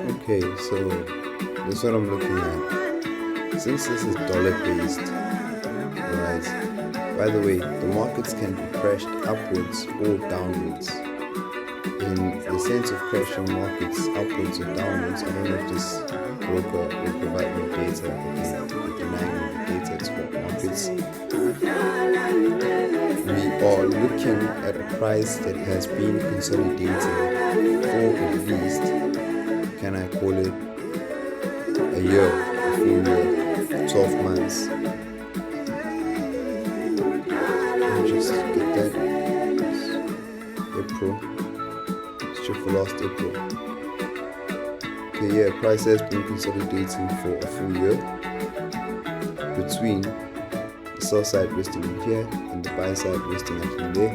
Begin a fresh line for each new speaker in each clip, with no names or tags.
Okay, so this is what I'm looking at. Since this is dollar based, alright. By the way, the markets can be crashed upwards or downwards. In the sense of crashing markets upwards or downwards, I don't know if this broker will provide me data. With denying me the data to what markets. We are looking at a price that has been consolidated for at least, can I call it, a year, a full year, 12 months. Let me just get that. April. Let's check for last April. Okay, yeah, price has been consolidating for a full year between the sell side resting in here and the buy side resting up in there.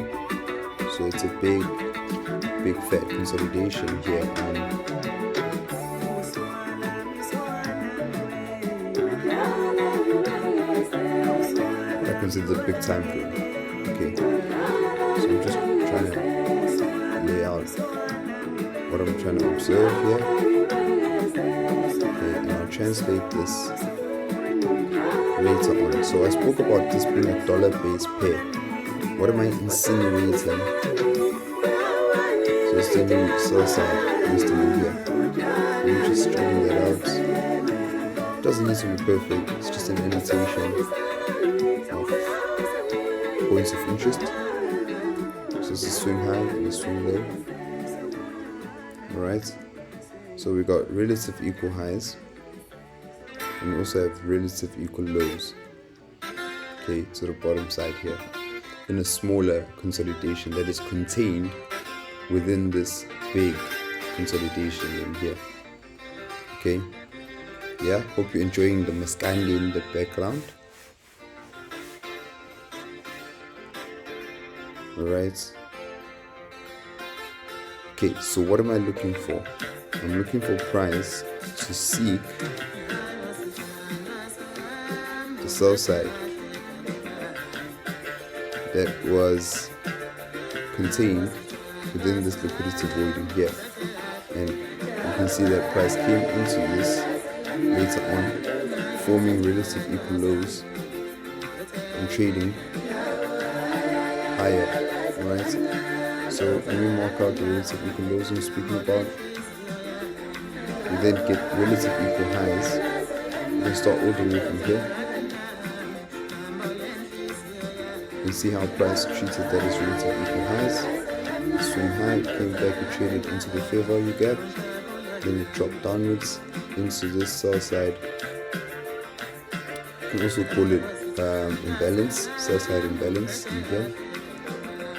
So it's a big fat consolidation here. I consider a big time frame. Okay, so I'm just trying to lay out what I'm trying to observe here. Okay, and I'll translate this later on. So I spoke about this being a dollar-based pair. What am I insinuating? So it's the new sell side listing in here. I'm just straighten that out. It doesn't need to be perfect. It's just an annotation of points of interest. So this is swing high and the swing low. Alright. So we got relative equal highs. And we also have relative equal lows. Okay, to the bottom side here. In a smaller consolidation that is contained within this big consolidation in here. Okay. Yeah, hope you're enjoying the Maskandi in the background. Alright. Okay, so what am I looking for? I'm looking for price to seek the sell side that was contained within this liquidity void in here. And you can see that price came into this later on, forming relative equal lows and trading higher, right? So when we mark out the relative equal lows I'm speaking about, we then get relative equal highs. We can start all the way from here. You see how price treated that as relative equal highs. Swing high, came back, we traded into the fair value gap, then it dropped downwards into this sell side. You can also call it imbalance, sell side imbalance in here.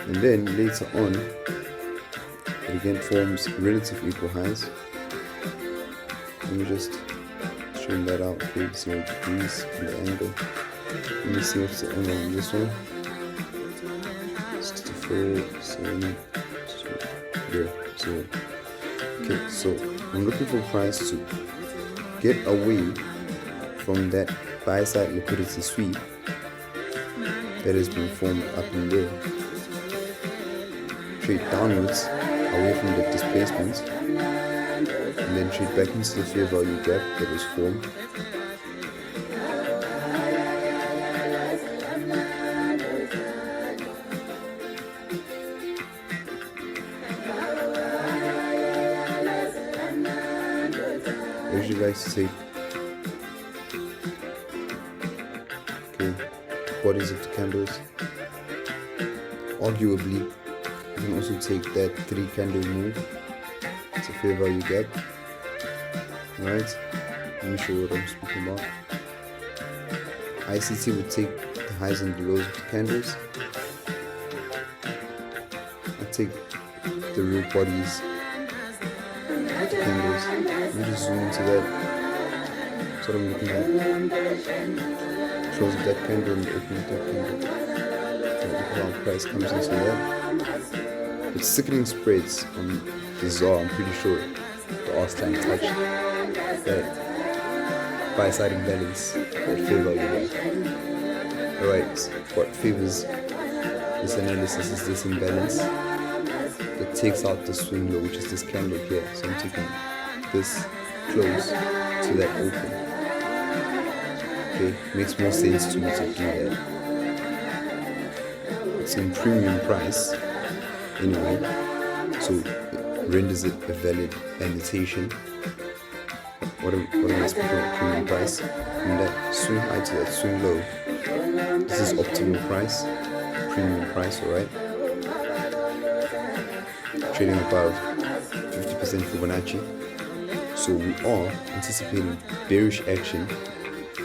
And then later on, it again forms relative equal highs. Let me just trim that out, okay, 0 degrees in the angle. Let me see what's the angle on this one. 64, 7, 0, 0. Okay, so I'm looking for price to get away from that buy side liquidity sweep that has been formed up in there. Trade downwards away from the displacement and then trade back into the fair value gap that was formed. I usually like to take bodies of the candles. Arguably, you can also take that 3 candle move. It's a fair value gap. Alright, let me show you what I'm speaking about. ICT would take the highs and the lows of the candles. I take the real bodies of the candles. Let me just zoom into that. That's what I'm looking at. Shows that candle and the opening of that candle. And look how price comes into that. It's sickening spreads on the ZAR. I'm pretty sure the R-stand touched that buy side imbalance, that fair value gap. Alright, what favors this analysis is this imbalance that takes out the swing low, which is this candle here. So I'm taking this close to that open. Okay, makes more sense to me to do that. It's in premium price anyway, so it renders it a valid annotation. What am I speaking of premium price? From that swing high to that swing low, this is optimal price, premium price, alright? Trading above 50% Fibonacci. So we are anticipating bearish action,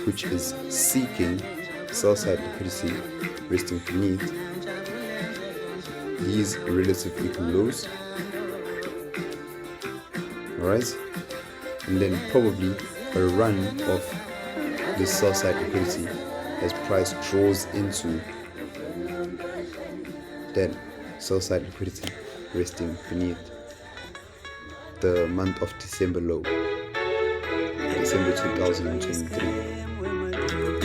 which is seeking sell-side liquidity resting beneath these relative equal lows. Alright? And then probably a run of this sell-side liquidity as price draws into that sell-side liquidity resting beneath the month of December low, December 2023.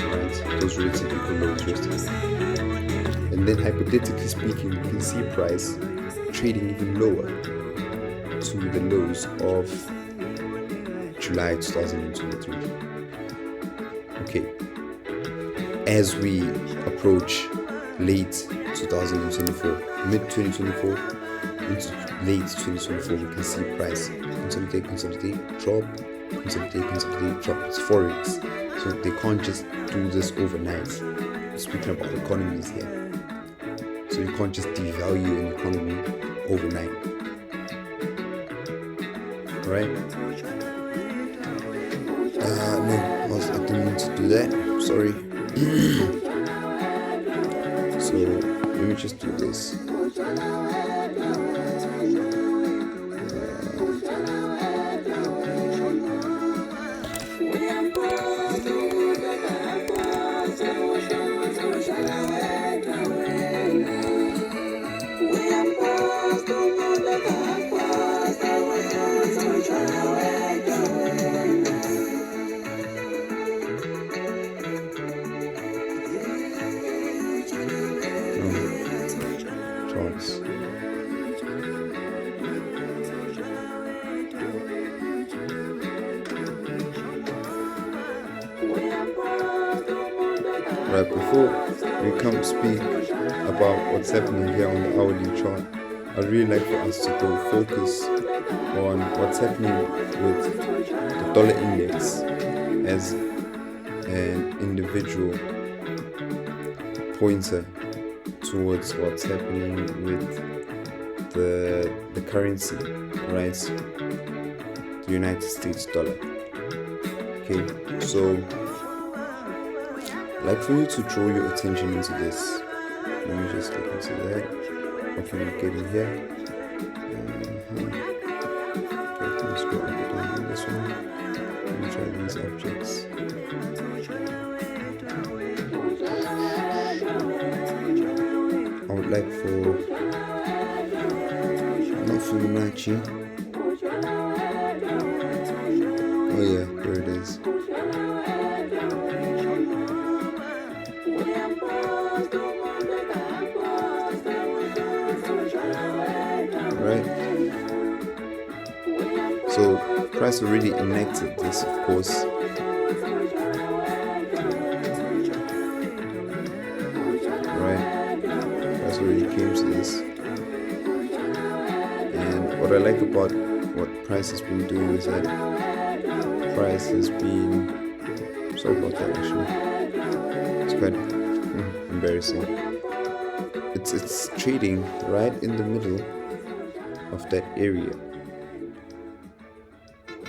Alright, those relative equal lows resting. And then hypothetically speaking, we can see price trading even lower to the lows of July 2023. Okay, as we approach late 2024, mid 2024 into late 2024, we can see price consolidate, drop, consolidate, drop. It's forex, so they can't just do this overnight. We're speaking about economies here, so you can't just devalue an economy overnight. Right? No, I didn't mean to do that. Sorry. So let me just do this. Charts. Right, before we come speak about what's happening here on the hourly chart, I'd really like for us to go focus on what's happening with the dollar index as an individual pointer towards what's happening with the currency, right? The United States dollar. Okay, so I'd like for you to draw your attention into this. Let me just look into that. What can we get in here? Okay, let's go up and down on this one. Let me try these objects. I would like for not Fibonacci. Oh yeah, there it is. Right. So price already enacted this, of course. Right. Price already came to this. And what I like about what price has been doing is that price has been, sorry about that actually, it's quite embarrassing. It's trading right in the middle of that area.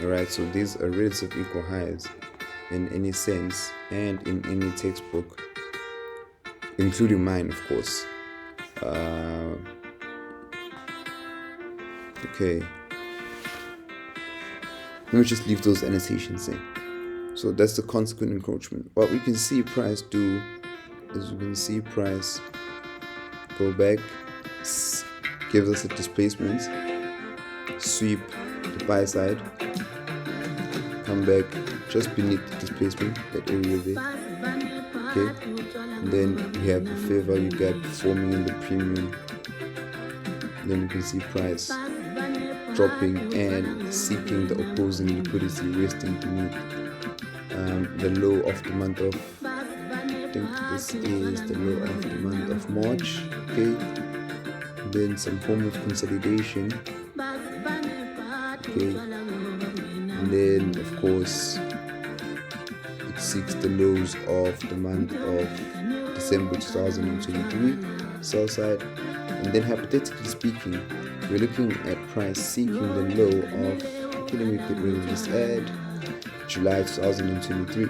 Alright, so these are relative equal highs in any sense and in any textbook, including mine, of course. Okay, let me just leave those annotations in. So that's the consequent encroachment. What we can see price do is we can see price go back, gives us a displacement, sweep the buy side, come back just beneath the displacement, that area there. Okay, and then we have the fair value gap forming in the premium. Then you can see price dropping and seeking the opposing liquidity resting beneath the low of the month of, I think this is the low of the month of March. Okay, then some form of consolidation. Okay, and then of course it seeks the lows of the month of December 2023 sell side, and then hypothetically speaking we're looking at price seeking the low of, okay, let me get rid of this ad, July 2023.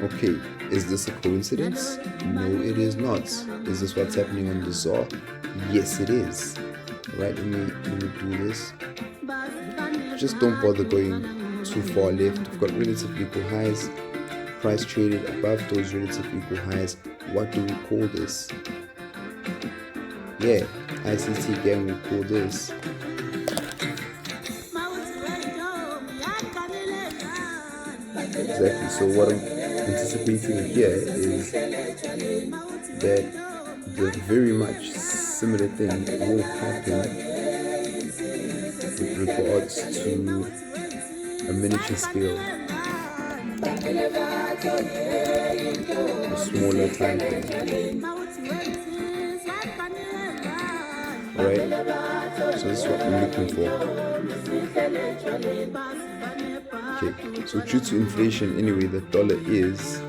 Okay, is this a coincidence? No, it is not. Is this what's happening on the ZAR? Yes, it is. Right, let me do this. Just don't bother going too far left. We've got relative equal highs, price traded above those relative equal highs. What do we call this? Yeah, ICT gang will call this exactly. So what I'm anticipating here is that the very much similar thing will happen with regards to a miniature scale, a smaller time frame. Right? So this is what I'm looking for. Okay, so due to inflation anyway, the dollar is,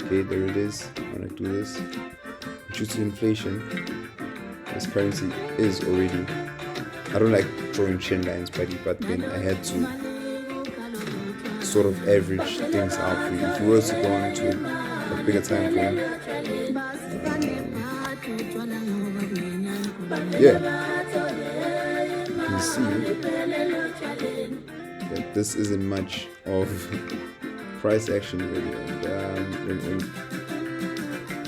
okay, there it is. When I do this, due to inflation, this currency is already, I don't like drawing trend lines, buddy, but then I had to sort of average things out for you. If you were to go into a bigger time frame, yeah, you can see that this isn't much of price action really. And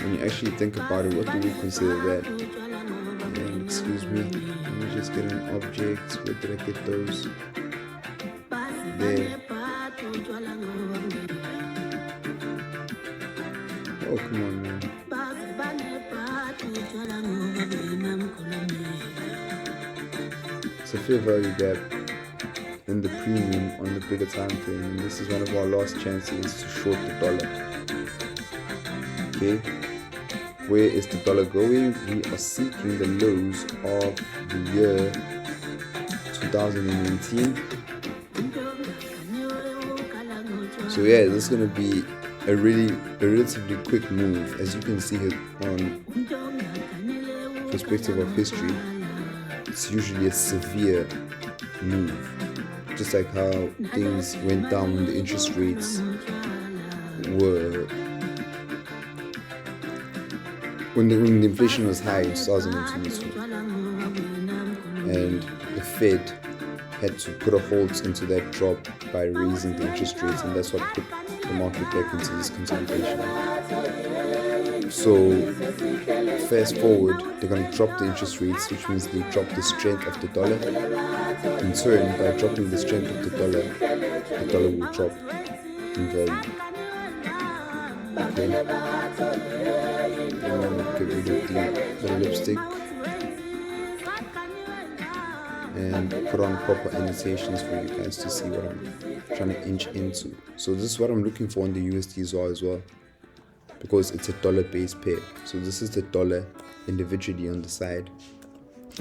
when you actually think about it, what do we consider that? And excuse me, let me just get an object. Where did I get those? There. Oh, come on, man. It's a fair value gap in the premium on the bigger time frame, and this is one of our last chances to short the dollar. Okay, where is the dollar going? We are seeking the lows of the year 2019. So yeah, this is going to be a relatively quick move. As you can see here on perspective of history, it's usually a severe move, just like how things went down when the interest rates were, when the inflation was high in 2022, and the Fed had to put a halt into that drop by raising the interest rates, and that's what put the market back into this consolidation. So fast forward, they're going to drop the interest rates, which means they drop the strength of the dollar. In turn, by dropping the strength of the dollar will drop in value. Okay. Get rid of the lipstick and put on proper annotations for you guys to see what I'm trying to inch into. So this is what I'm looking for on the USD ZAR as well, because it's a dollar based pair. So this is the dollar individually on the side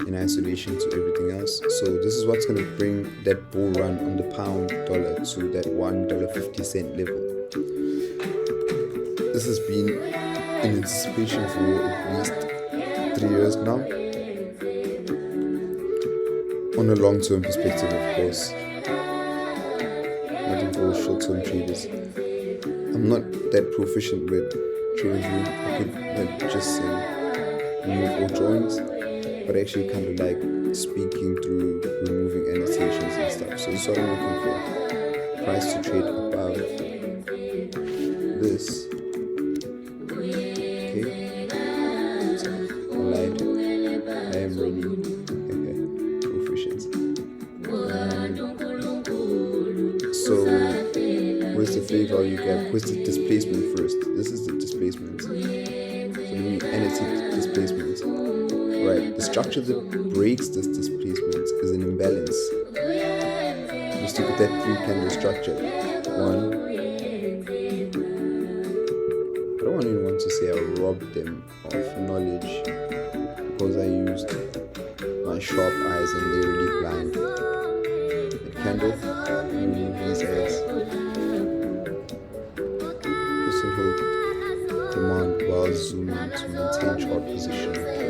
in isolation to everything else. So this is what's going to bring that bull run on the pound dollar to that $1.50 level. This has been in anticipation for at least 3 years now, on a long-term perspective, of course, not for short-term traders. I'm not that proficient with TradingView. I could just say remove all drawings, but I actually kind of like speaking through removing annotations and stuff. So this is what I'm looking for. Price to trade above this. Okay. So, I lied. I am ready. Proficient. So where's the fair value gap? Where's the displacement first? This is the displacement. So let me annotate the displacement. Right, the structure that breaks this displacement is an imbalance. Let's look at that 3-candle structure. One, I don't even want to say I robbed them of knowledge because I used my sharp eyes and they're really blind. That candle, remove these eyes. Just hold command while zooming to maintain chart position. Okay.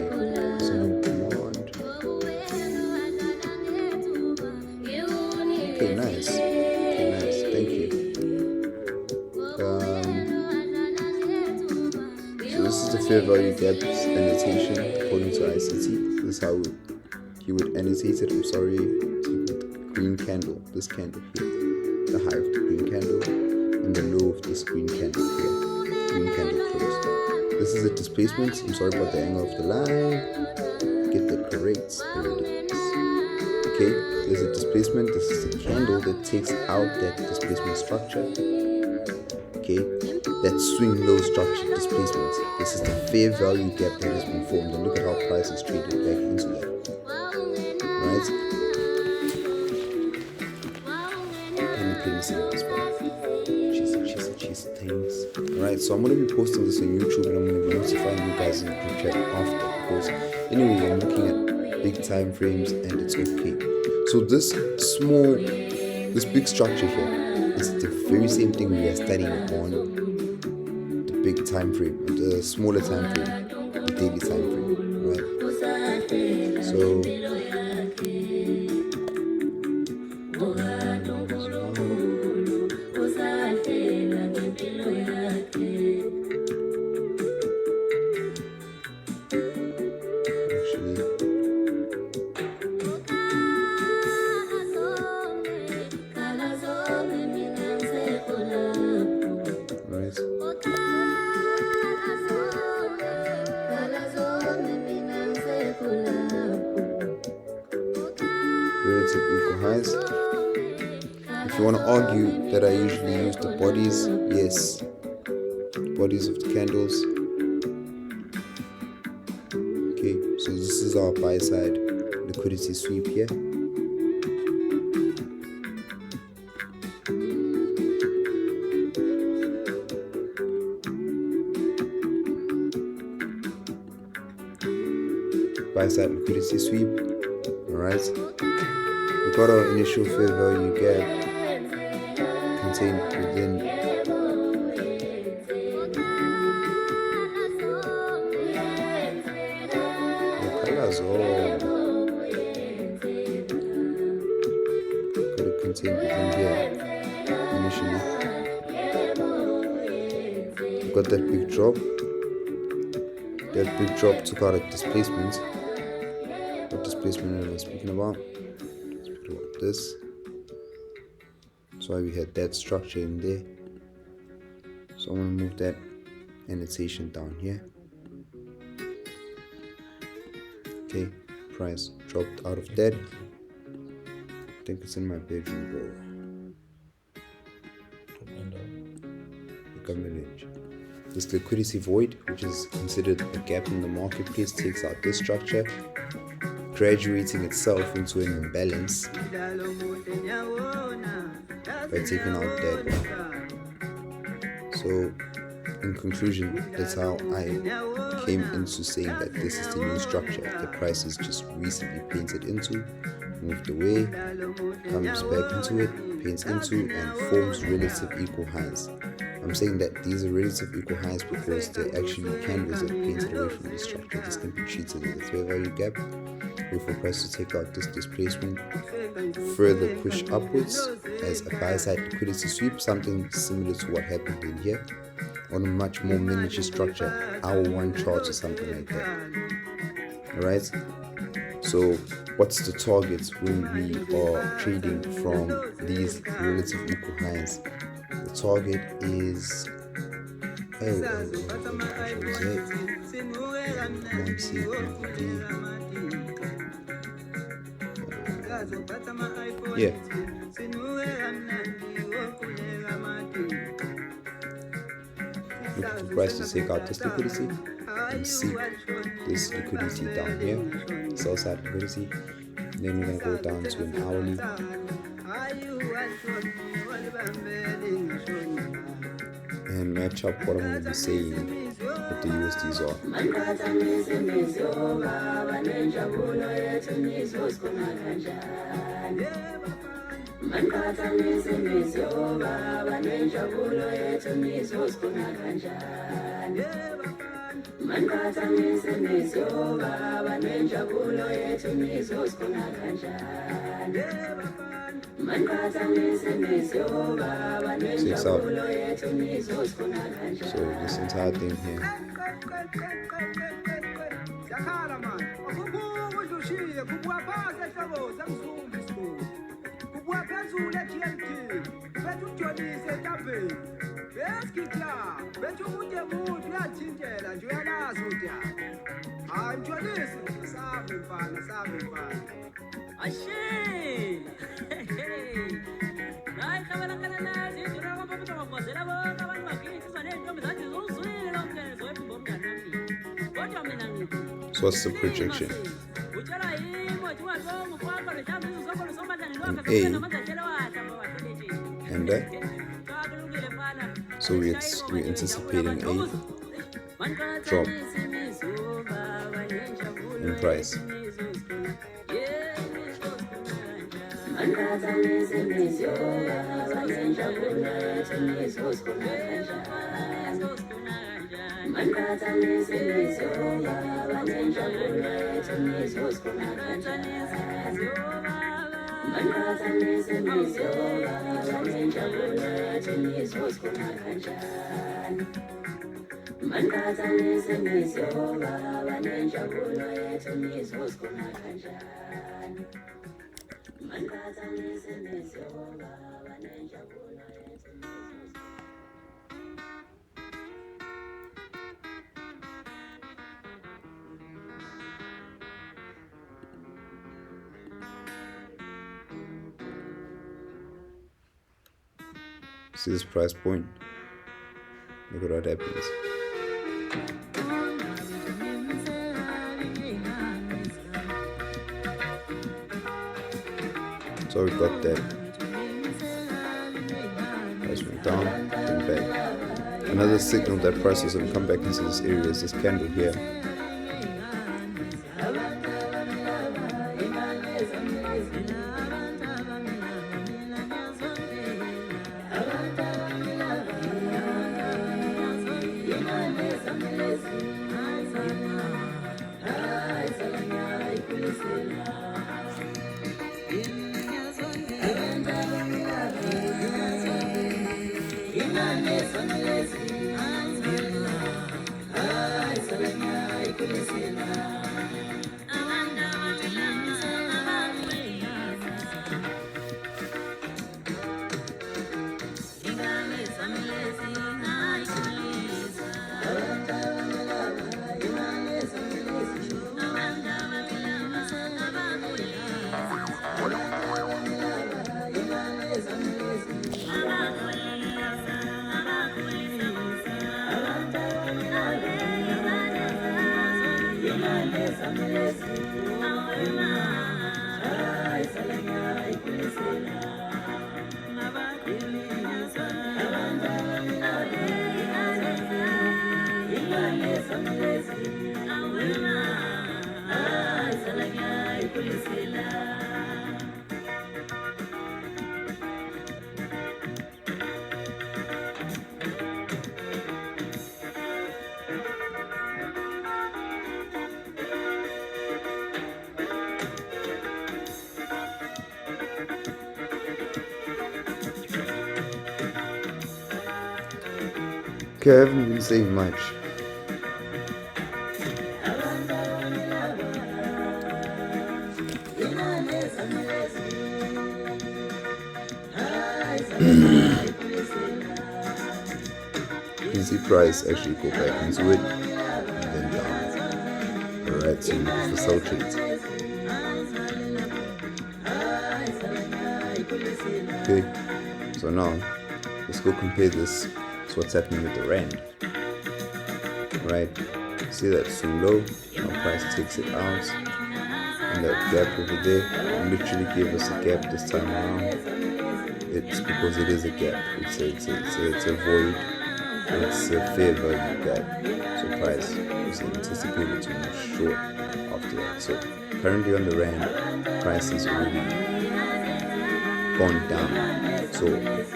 Zoom command. Okay, nice. Okay, nice. Thank you. So this is the fair value gap annotation according to ICT. This is how you would annotate it. I'm sorry. Green candle. This candle here. The high of the green candle and the low of this green candle here. Green candle closed. This is the displacement. I'm sorry about the angle of the line. Get that correct. There it is. Okay, there's a displacement. This is the candle that takes out that displacement structure. Okay, that swing low structure displacement. This is the fair value gap that has been formed. And look at how price is traded back into that. Right? Let me play this in this one. Cheese things. Alright, so I'm going to be posting this on YouTube and I'm going to be notifying you guys in the group chat after. Because anyway, I'm looking at big time frames and it's okay. So this big structure here is the very same thing we are studying on the big time frame, the smaller time frame, the daily time frame, right? So relative equal highs. If you want to argue that I usually use the bodies, yes, bodies of the candles. Okay, so this is our buy side liquidity sweep here. Buy side liquidity sweep. Alright, we got our initial fair value gap contained within the colors. Got it contained within here initially. We got that big drop. That big drop took out a displacement. What displacement am I speaking about? Speaking about this. That's why we had that structure in there. So I'm going to move that annotation down here. Okay, price dropped out of that. I think it's in my bedroom, bro. Look at my range. This liquidity void, which is considered a gap in the marketplace, takes out this structure, graduating itself into an imbalance by taking out that. So in conclusion, that's how I came into saying that this is the new structure. The price is just recently painted into, moved away, comes back into it, paints into, and forms relative equal highs. I'm saying that these are relative equal highs because they're actually candles that painted away from the structure. This can be treated as a fair value gap. Wait for price to take out this displacement, further push upwards as a buy side liquidity sweep, something similar to what happened in here on a much more miniature structure, hour 1 chart or something like that. Alright, so what's the target when we are trading from these relative equal highs? The target is yeah. Look for price to take out this liquidity and seek this liquidity down here, sell side liquidity. Then we're gonna go down to an hourly. And match up what I'm going to be saying with the USDs are. Checks out. So this entire thing here. So what's the projection? An A and that. So we're anticipating a drop in price. See this price point? Look at what happens. So we got that. Price went down, then back. Another signal that price is going to come back into this area is this candle here. Okay, I haven't been saying much. You can see price actually go back into it and then down. Alright, so for sell trades. Okay, so now let's go compare this to what's happening with the rand. Right, See that's too low. Our price takes it out. And that gap over there literally gave us a gap this time around. It's because it is a gap. It's a void. It's a fair value gap. So price is anticipated to move short after that. So currently on the rand, price is already gone down. So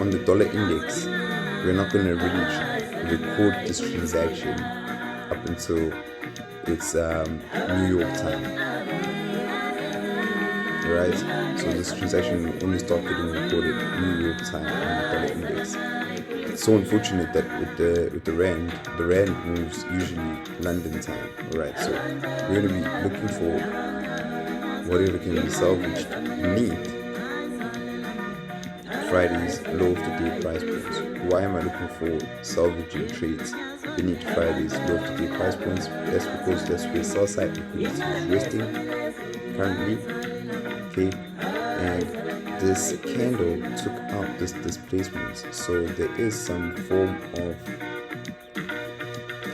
on the dollar index, we're not going to really record this transaction up until it's New York time. Right, so this transaction will only start getting recorded New York time on the dollar index. It's so unfortunate that with the rand moves usually London time. Alright, so we're going to be looking for whatever can be salvaged beneath Friday's low of the day price points. Why am I looking for salvaging trades beneath Friday's low of the day price points? That's because that's where sell side liquidity is resting currently. Okay, and this candle took out this displacement, so there is some form of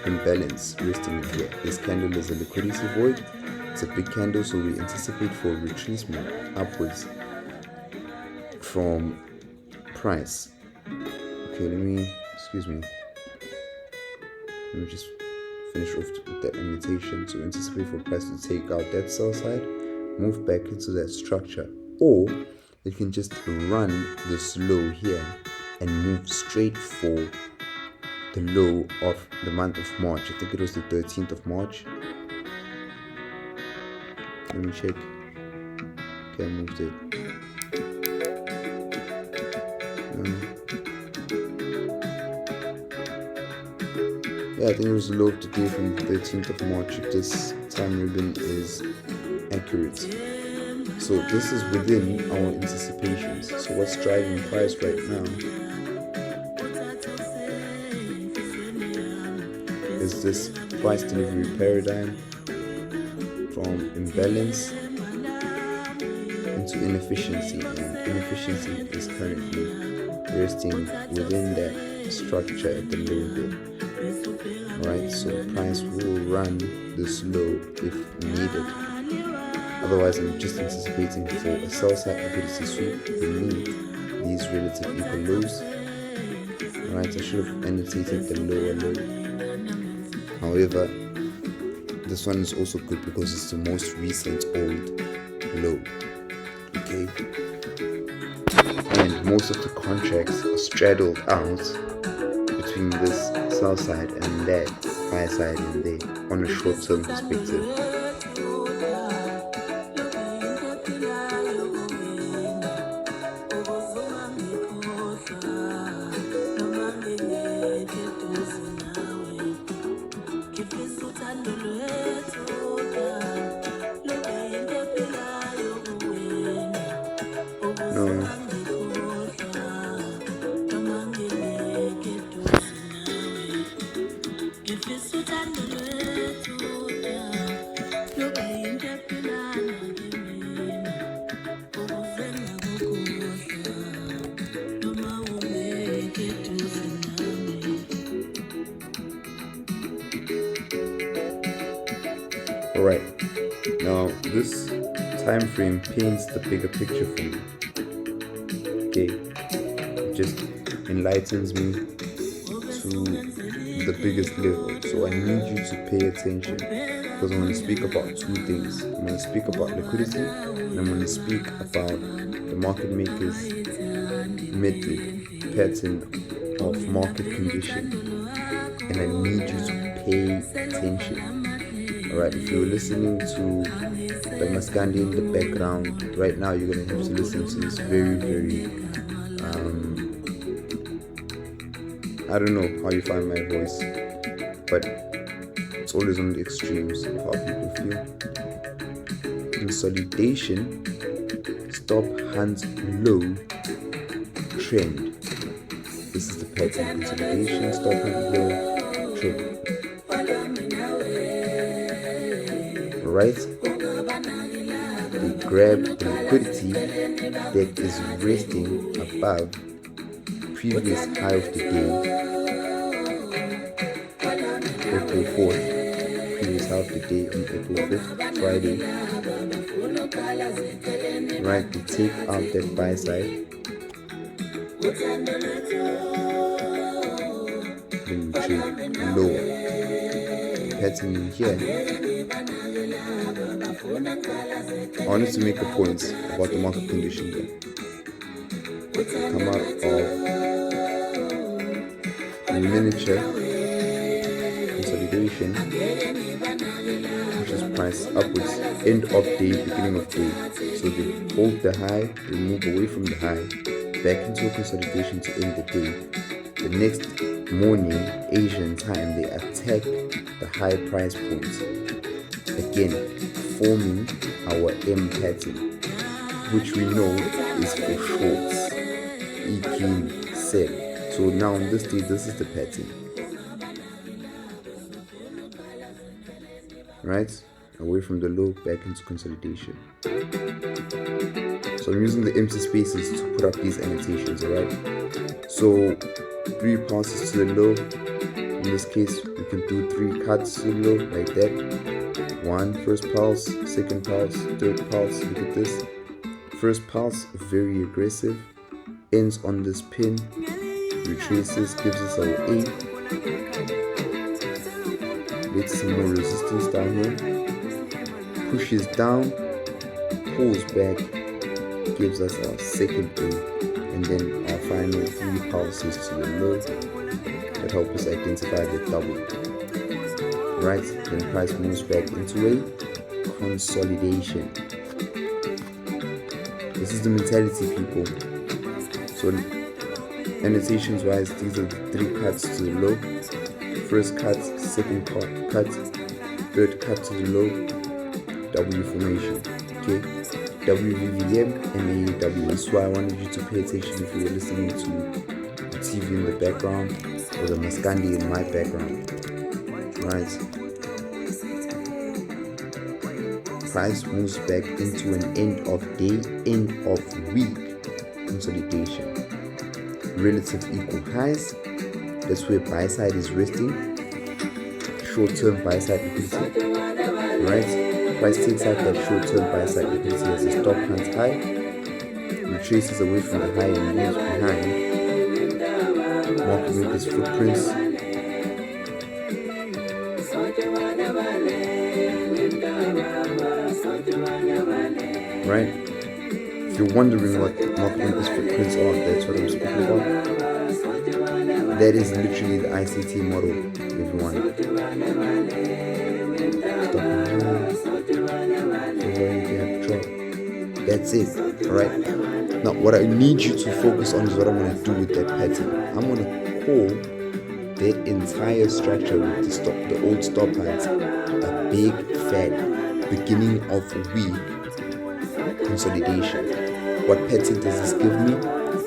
imbalance resting here. This candle is a liquidity void. It's a big candle, so we anticipate for retracement upwards from price. Okay, let me just finish off with that annotation. So anticipate for price to take out that sell side, move back into that structure, or it can just run this low here and move straight for the low of the month of March. I think it was the 13th of March. Let me check. Okay, I moved it. Yeah, I think it was the low of the day from the 13th of March. If this time ribbon is accurate. So this is within our anticipations. So what's driving price right now is this price delivery paradigm from imbalance into inefficiency, and inefficiency is currently resting within that structure at the low there. Alright, so price will run this low if needed. Otherwise, I'm just anticipating for a sell side liquidity sweep beneath these relative equal lows. Alright, I should have annotated the lower low. However, this one is also good because it's the most recent old low. Okay, and most of the contracts are straddled out between this sell side and that buy side in there on a short-term perspective. Alright, now this time frame paints the bigger picture for me. Okay, it just enlightens me to the biggest level. So I need you to pay attention because I'm going to speak about two things. I'm going to speak about liquidity and I'm going to speak about the market maker's method pattern of market condition. And I need you to pay attention. Alright, if you're listening to the Maskandi in the background right now, you're going to have to listen to this very I don't know how you find my voice, but it's always on the extremes of how people feel. Consolidation, stop hands low, trend. This is the pattern. Consolidation, stop hands low, trend. Right? They grab the liquidity that is resting above previous high of the day, or go forth, previous half the day on April 5th, Friday. Right, we take out that buy side. Then we trade lower. Pattern in here. I wanted to make a point about the market condition here. Come out of miniature consolidation, which is price upwards, end of day, beginning of day. So they hold the high, they move away from the high, back into a consolidation to end the day. The next morning, Asian time, they attack the high price points, again forming our M pattern, which we know is for shorts. EQ sell. So now on this day, this is the pattern, right? Away from the low, back into consolidation. So I'm using the empty spaces to put up these annotations, alright? So 3 passes to the low. In this case, we can do 3 cuts to the low like that. 1 first pulse, second pulse, third pulse. Look at this. First pulse, very aggressive. Ends on this pin, retraces, gives us our A. Gets some more resistance down here. Pushes down, pulls back, gives us our second A, and then our final 3 pulses to the low that help us identify the double. Right, then price moves back into a consolidation. This is the mentality, people. So annotations wise, these are the 3 cuts to the low. First cut, second cut, third cut to the low, W formation. Okay, WVVM and AEW. That's why I wanted you to pay attention if you were listening to the TV in the background or the Maskandi in my background. Right. Price moves back into an end of day, end of week consolidation. Relative equal highs. That's where buy side is resting. Short-term buy side liquidity. Right? Price takes out that short-term buy side liquidity as a stop hunt high. Retraces away from the high and moves behind. Market makers footprints. Right? If you're wondering what market makers footprints are, that's what I'm speaking about. That is literally the ICT model, everyone. That's it, alright? Now, what I need you to focus on is what I'm going to do with that pattern. I'm going to call that entire structure with the old stop hunt a big fat beginning of week consolidation. What pattern does this give me?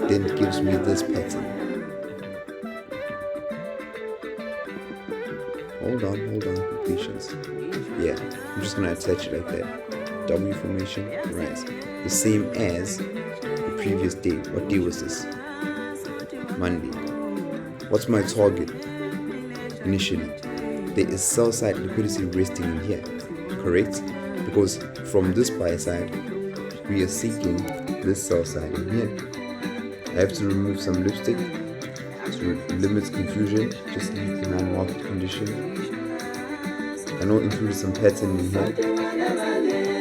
Then it gives me this pattern. Hold on, patience. Yeah, I'm just gonna attach it like that. W formation, rise. The same as the previous day. What day was this? Monday. What's my target? Initially, there is sell side liquidity resting in here, correct? Because from this buy side, we are seeking this sell side in here. I have to remove some lipstick to limit confusion, just leave behind market condition. I know it included some pattern in here,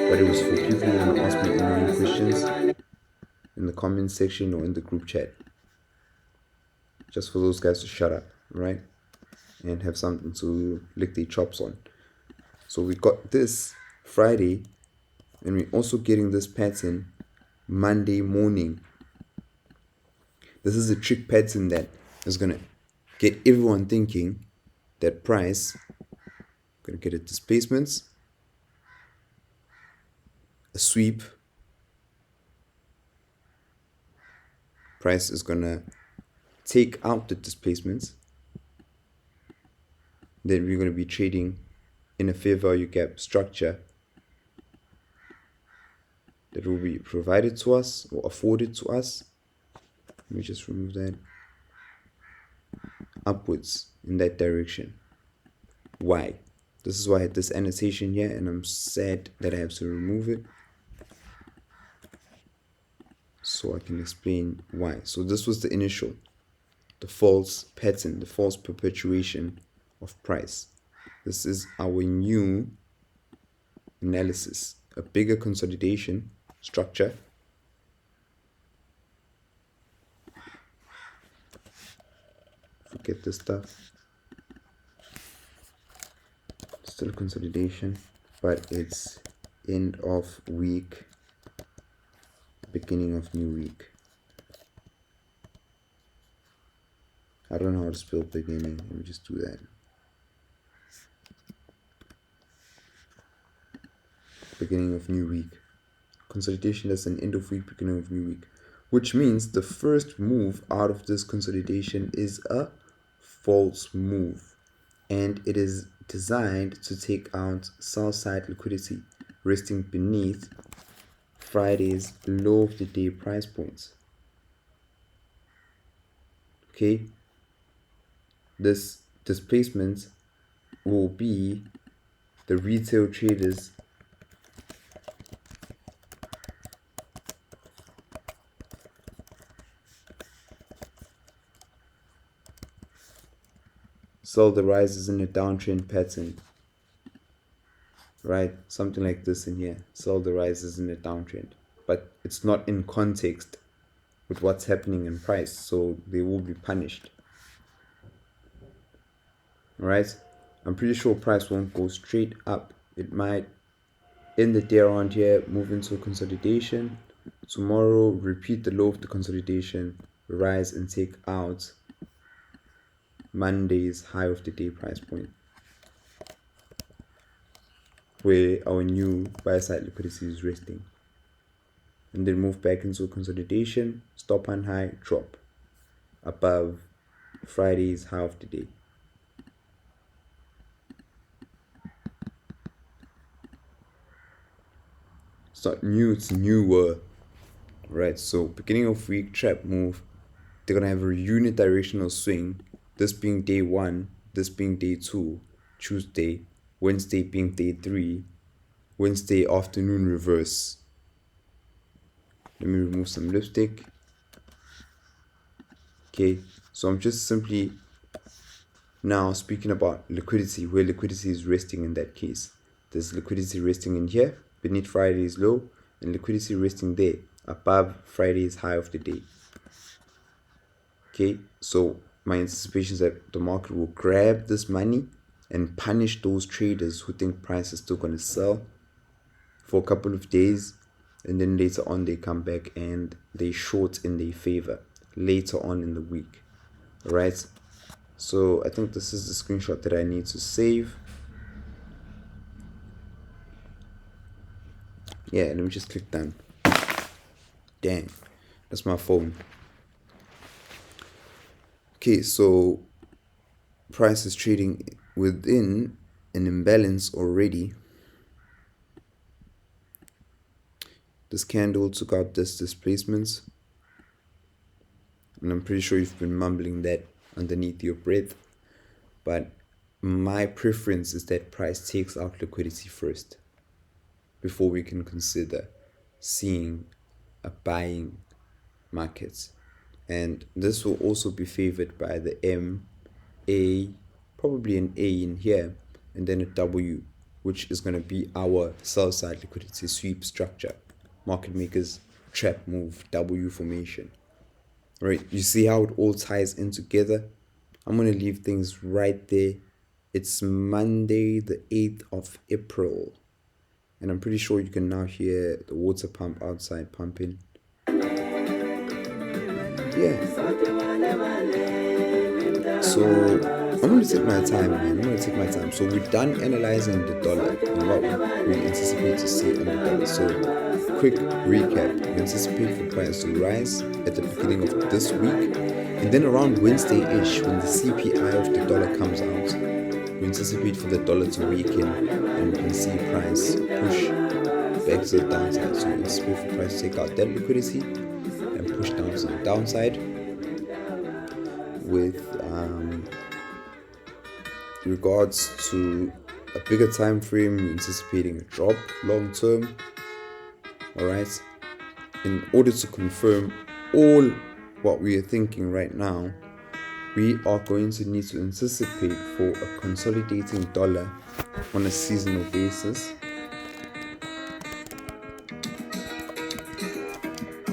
but it was for people who want to ask me any questions in the comment section or in the group chat. Just for those guys to shut up, right? And have something to lick their chops on. So we got this Friday, and we're also getting this pattern Monday morning. This is a trick pattern that is gonna get everyone thinking that price gonna get a displacements, a sweep. Price is gonna take out the displacements. Then we're gonna be trading in a fair value gap structure that will be provided to us or afforded to us. Let me just remove that. Upwards in that direction. Why? This is why I had this annotation here, and I'm sad that I have to remove it, so I can explain why. So this was the initial, the false pattern, the false perpetuation of price. This is our new analysis, a bigger consolidation structure. Forget this stuff. Still consolidation, but it's end of week, beginning of new week. I don't know how to spell beginning. Let me just do that. Beginning of new week. Consolidation, that's an end of week, beginning of new week. Which means the first move out of this consolidation is a false move. And it is designed to take out sell side liquidity resting beneath Friday's low of the day price points. Okay, this displacement will be the retail traders sell the rises in a downtrend pattern, right? Something like this in here, sell the rises in a downtrend, but it's not in context with what's happening in price, so they will be punished. All right, I'm pretty sure price won't go straight up. It might end the day around here, move into a consolidation, tomorrow repeat the low of the consolidation, rise and take out Monday's high of the day price point, where our new buy side liquidity is resting, and then move back into a consolidation, stop on high, drop above Friday's high of the day. It's not new, it's newer, right? So beginning of week trap move, they're gonna have a unidirectional swing, this being day 1, this being day 2, Tuesday, Wednesday being day 3, Wednesday afternoon reverse. Let me remove some lipstick. Okay, so I'm just simply now speaking about liquidity, where liquidity is resting in that case. There's liquidity resting in here beneath Friday's low, and liquidity resting there above Friday's high of the day. Okay, so my anticipation is that the market will grab this money and punish those traders who think price is still going to sell for a couple of days, and then later on they come back and they short in their favor later on in the week. All right, so I think this is the screenshot that I need to save. Yeah, let me just click done. Dang, that's my phone. Okay, so price is trading within an imbalance already. This candle took out this displacement, and I'm pretty sure you've been mumbling that underneath your breath, but my preference is that price takes out liquidity first before we can consider seeing a buying market. And this will also be favored by the M, A, probably an A in here, and then a W, which is going to be our sell side liquidity sweep structure. Market makers trap move, W formation. Right, you see how it all ties in together? I'm going to leave things right there. It's Monday the 8th of April, and I'm pretty sure you can now hear the water pump outside pumping. Yeah. So I'm going to take my time, man. I'm going to take my time. So we're done analyzing the dollar and what we anticipate to see on the dollar. So quick recap. We anticipate for price to rise at the beginning of this week, and then around Wednesday-ish, when the CPI of the dollar comes out, we anticipate for the dollar to weaken, and we can see price push back to the downside. So we anticipate for price to take out that liquidity and push down to the downside. With regards to a bigger time frame, we're anticipating a drop long term. All right. In order to confirm all what we are thinking right now, we are going to need to anticipate for a consolidating dollar on a seasonal basis.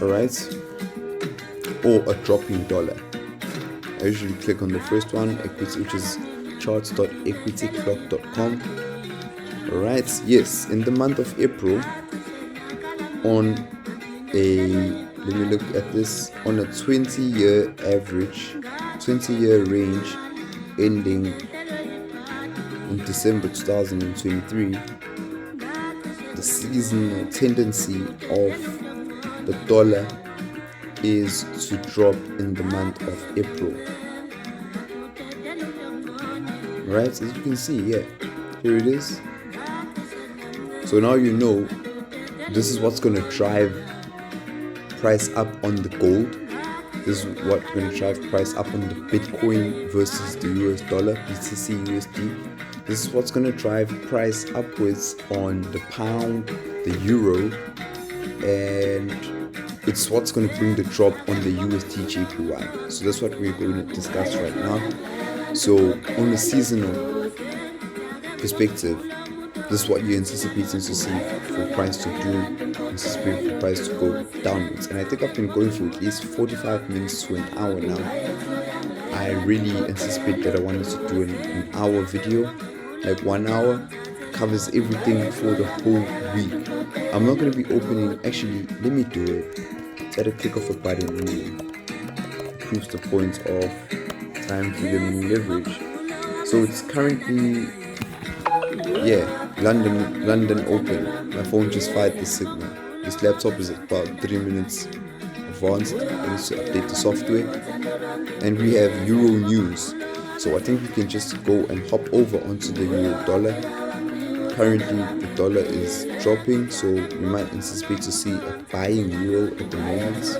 Alright, or a dropping dollar. I usually click on the first one, equity, which is charts.equityclock.com. Alright, yes, in the month of April, on let me look at this, on a 20-year average, 20-year range ending in December 2023, the seasonal tendency of the dollar is to drop in the month of April. Right, as you can see, yeah, here it is. So now you know this is what's going to drive price up on the gold. This is what's going to drive price up on the Bitcoin versus the US dollar, BTC USD. This is what's going to drive price upwards on the pound, the euro, and it's what's going to bring the drop on the USD JPY. So that's what we're going to discuss right now. So on a seasonal perspective, this is what you're anticipating to see for price to do, anticipating for price to go downwards. And I think I've been going for at least 45 minutes to an hour now. I really anticipate that I wanted to do an hour video, like 1 hour, covers everything for the whole week. I'm not going to be opening, actually, let me do it. It's at a click of a button, really proves the point of time freedom leverage. So it's currently, London open. My phone just fired the signal. This laptop is about 3 minutes advanced. I need to update the software. And we have Euro news. So I think we can just go and hop over onto the Euro dollar. Currently the dollar is dropping, so we might anticipate to see a buying Euro at the moment.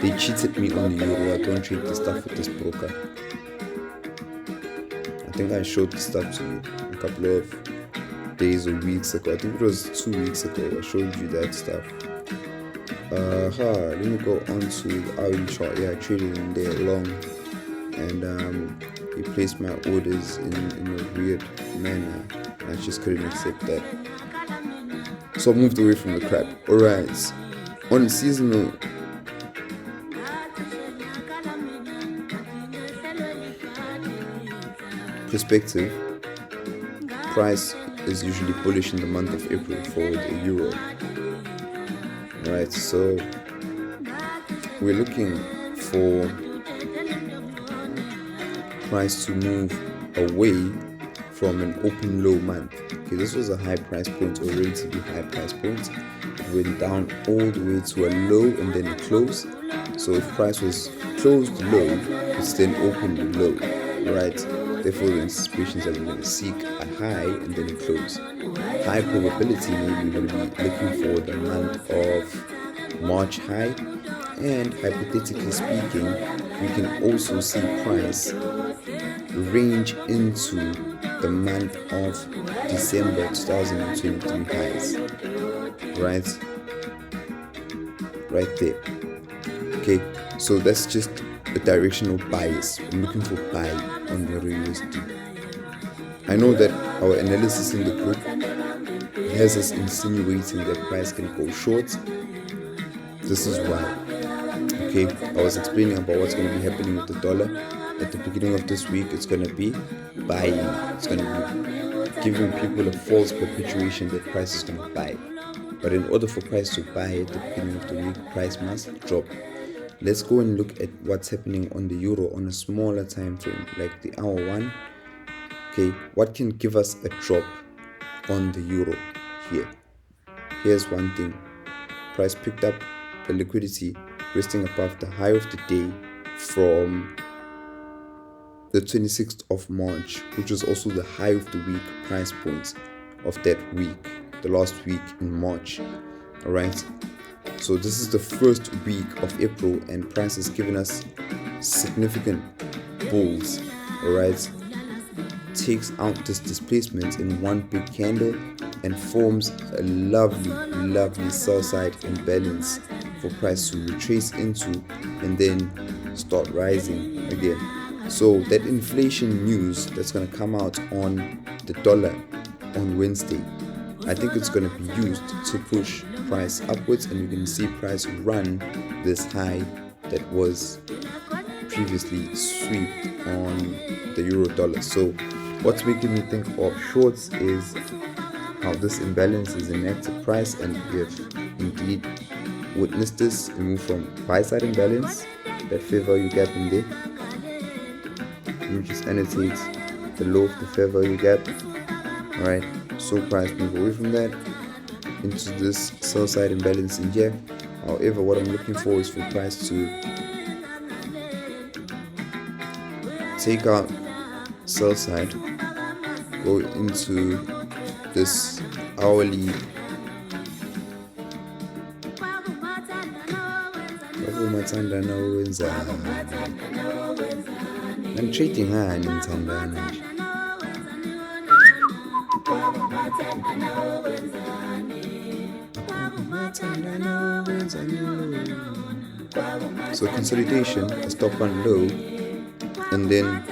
They cheated me on the Euro. I don't trade the stuff with this broker. I think I showed the stuff to you a couple of days or weeks ago. I think it was 2 weeks ago. I showed you that stuff. Let me go on to the hourly chart. Yeah, I traded in there long, and he placed my orders in a weird manner. I just couldn't accept that, so I moved away from the crap. Alright, on a seasonal perspective, price is usually bullish in the month of April for the euro. Right, so we're looking for price to move away from an open low month. Okay, this was a high price point, or relatively high price point. It went down all the way to a low and then a close. So if price was closed low, it's then opened low, right? Therefore, the anticipations that we're going to seek a high and then a close. High probability, maybe we're going to be looking for the month of March high, and hypothetically speaking, we can also see price range into the month of December 2023 highs. Right there. Okay, so that's just a directional bias. I'm looking for buy on the USD. I know that our analysis in the group has us insinuating that price can go short. This is why. Okay, I was explaining about what's going to be happening with the dollar. At the beginning of this week, it's going to be buying. It's going to be giving people a false perpetuation that price is going to buy. But in order for price to buy at the beginning of the week, price must drop. Let's go and look at what's happening on the euro on a smaller time frame, like the hour one. Okay, what can give us a drop on the euro here? Here's one thing. Price picked up the liquidity resting above the high of the day from the 26th of March, which was also the high of the week price points of that week, the last week in March. Alright, So this is the first week of April, and price has given us significant bulls. All right, takes out this displacement in one big candle and forms a lovely sell side imbalance for price to retrace into and then start rising again. So that inflation news that's going to come out on the dollar on Wednesday, I think it's going to be used to push price upwards, and you can see price run this high that was previously swept on the euro dollar. So what's making me think of shorts is how this imbalance is enacted price, and we have indeed witnessed this move from buy side imbalance, that fair value gap in there. You just annotate the low of the fair value gap. Alright, so price move away from that into this sell side imbalance in here. However, what I'm looking for is for price to take out sell side, go into this hourly I'm trading high so consolidation, a stop on low, and then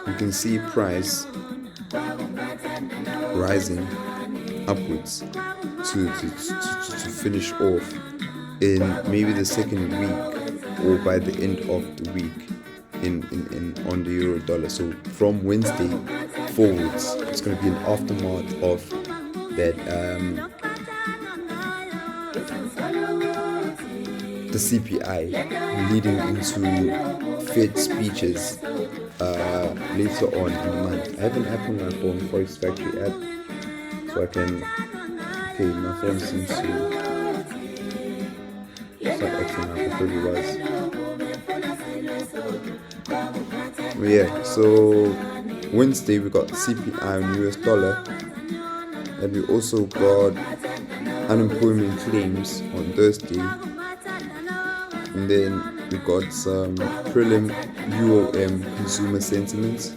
you can see price rising upwards to finish off in maybe the second week or by the end of the week in on the euro dollar. So from Wednesday forwards, it's going to be an aftermath of that the CPI leading into Fed speeches later on in the month. I have an app on my phone, Forex Factory app, so I can, okay, my phone seems to start acting up, I thought it was. Yeah, so Wednesday we got CPI on US dollar, and we also got unemployment claims on Thursday, and then we got some prelim UOM consumer sentiments,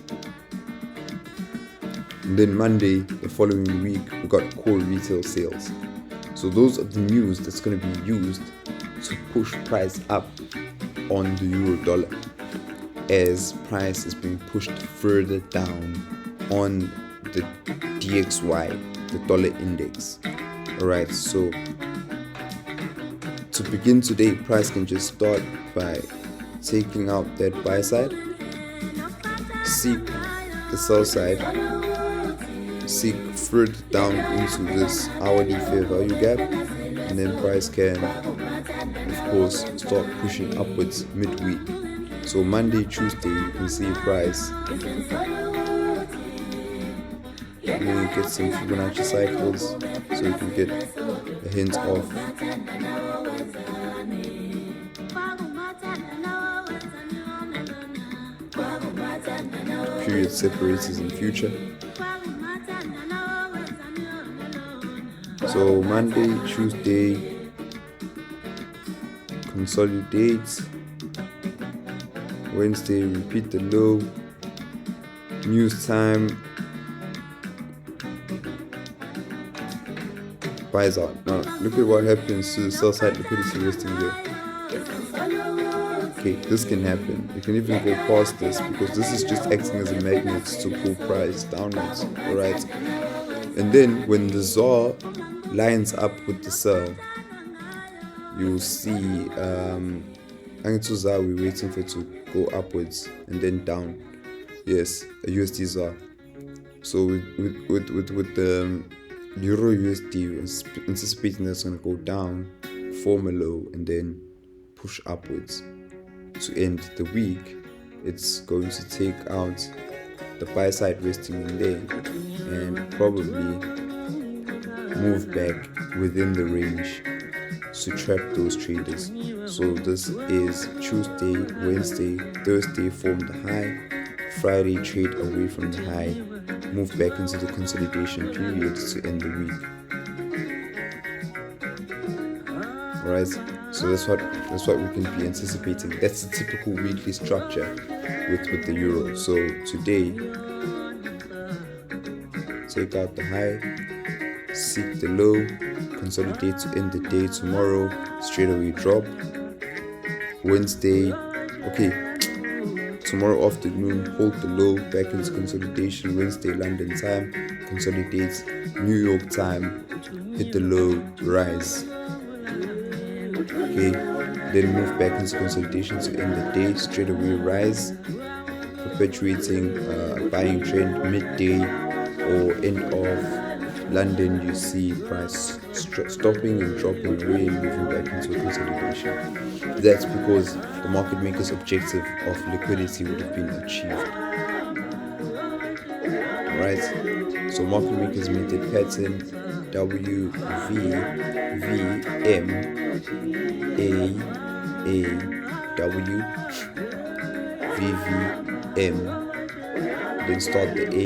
and then Monday the following week we got core retail sales. So those are the news that's going to be used to push price up on the euro dollar, as price is being pushed further down on the DXY, the dollar index. Alright, so to begin today, price can just start by taking out that buy side, seek the sell side, seek further down into this hourly fair value gap, and then price can of course start pushing upwards midweek. So Monday, Tuesday, you can see price you get some Fibonacci cycles, so you can get a hint of period separators in future. So Monday, Tuesday, consolidate. Wednesday, repeat the low. News time, buys out. Now look at what happens to the sell side liquidity resting there. Okay, this can happen. You can even go past this, because this is just acting as a magnet to pull price downwards. Alright, and then when the ZAR lines up with the sell, you'll see ZAR, we're waiting for it to go upwards and then down. Yes, a USD ZAR. So with the Euro USD, anticipating that's going to go down, form a low, and then push upwards. To end the week, it's going to take out the buy side resting in there and probably move back within the range to trap those traders. So this is Tuesday, Wednesday, Thursday form the high, Friday trade away from the high, move back into the consolidation period to end the week. Right, so that's what we can be anticipating. That's the typical weekly structure with the euro. So today, take out the high, seek the low, consolidate to end the day. Tomorrow, straight away drop. Wednesday, okay, tomorrow afternoon, hold the low, back into consolidation. Wednesday London time, consolidates. New York time, hit the low, rise. Okay, then move back into consolidation to end the day, straight away rise, perpetuating buying trend midday or end of London. You see price stopping and dropping away and moving back into a consolidation. That's because the market maker's objective of liquidity would have been achieved. Alright, so market makers method pattern W V V M A W V V M, then start the A,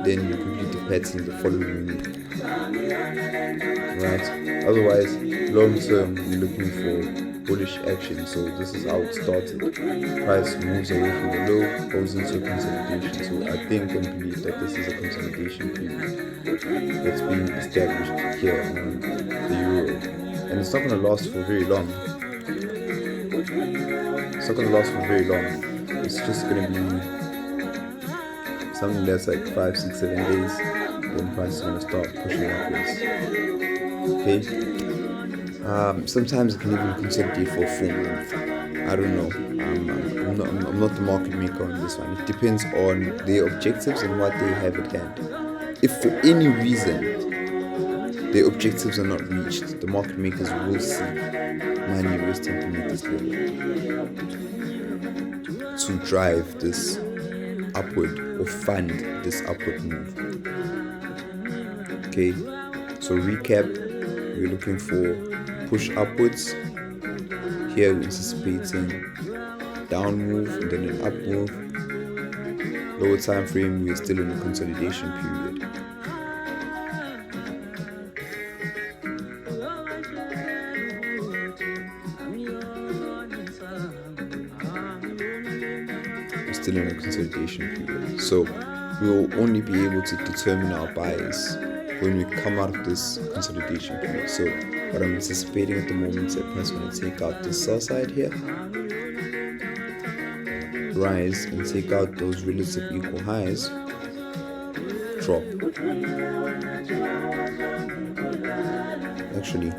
then you complete the pattern the following week. Right, otherwise long term you're looking for bullish action. So this is how it started. Price moves away from the low, goes into a consolidation. So I think and believe that this is a consolidation period that's being established here on the euro, and it's not going to last for very long. It's just going to be something that's like 5, 6, 7 days. Then price is going to start pushing upwards. Okay. Sometimes it can even consolidate for a full month. I don't know. I'm not the market maker on this one. It depends on their objectives and what they have at hand. If for any reason their objectives are not reached, the market makers will see money resting beneath this level to drive this upward or fund this upward move. Okay, so recap, we're looking for push upwards. Here we're anticipating down move and then an up move. Lower time frame, we're still in a consolidation period. Still in a consolidation period. So we will only be able to determine our buys when we come out of this consolidation period. So what I'm anticipating at the moment is that price is going to take out the sell side here, rise and take out those relative equal highs, drop. Actually,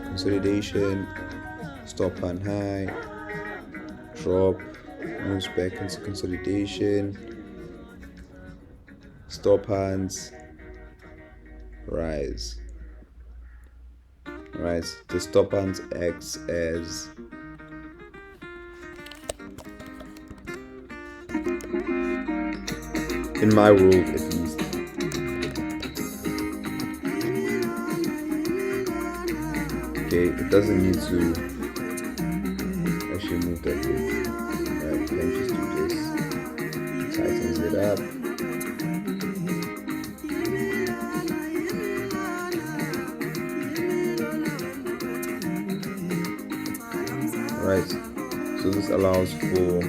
consolidation, stop on high, drop, moves back into consolidation, stop hands, rise. Right, the stop hands acts as in my world at least. Okay, it doesn't need to actually move that way. Alright, can just do this. Tightens it up. Alright, so this allows for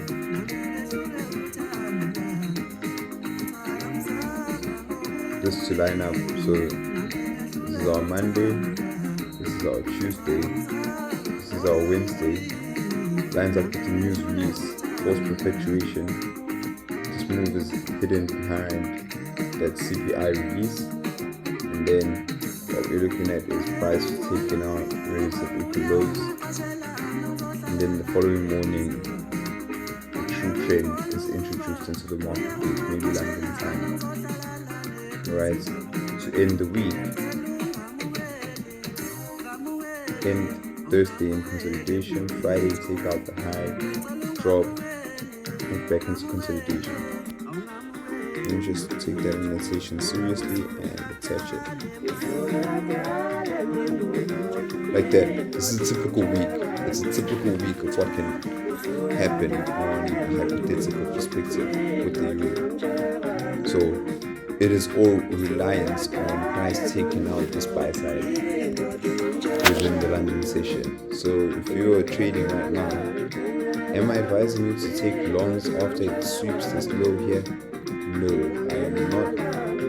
this to line up. So this is our Monday, this is our Tuesday, this is our Wednesday. Lines up with the news release, false perpetuation. This move is hidden behind that CPI release, and then what we're looking at is price taking out relative equal lows, and then the following morning the true trend is introduced into the marketplace, maybe London time. Right, to end the week, end Thursday in consolidation, Friday take out the high, drop, and back into consolidation. Let me just take that annotation seriously and attach it. like that. This is a typical week. It's a typical week of what can happen on a hypothetical perspective with the euro. So it is all reliance on price taking out this buy side within the London session. So if you are trading right now, am I advising you to take longs after it sweeps this low here? No, I am not.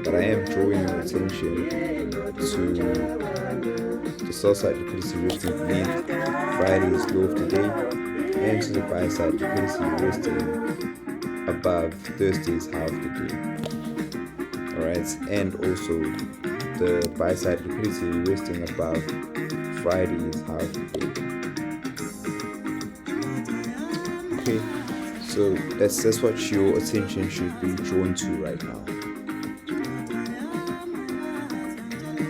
But I am drawing your attention to the sell side liquidity resting beneath Friday's low of the day, and to the buy side liquidity resting above Thursday's high of the day. Alright, and also the buy side liquidity resting above Friday's high of the day. Okay, so that's what your attention should be drawn to right now.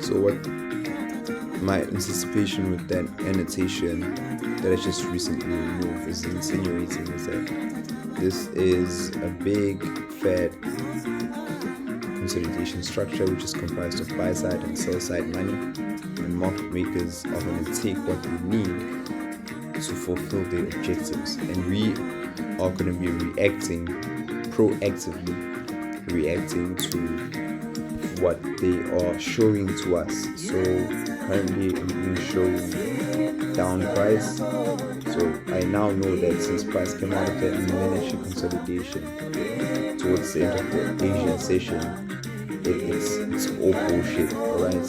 So what my anticipation with that annotation that I just recently removed is insinuating is that this is a big fat consolidation structure which is comprised of buy side and sell side money, and market makers are going to take what they need to fulfill their objectives, and we are going to be proactively reacting to what they are showing to us. So currently I'm being shown down price, so I now know that since price came out of that miniature consolidation towards the end of the Asian session, it's all bullshit. Alright,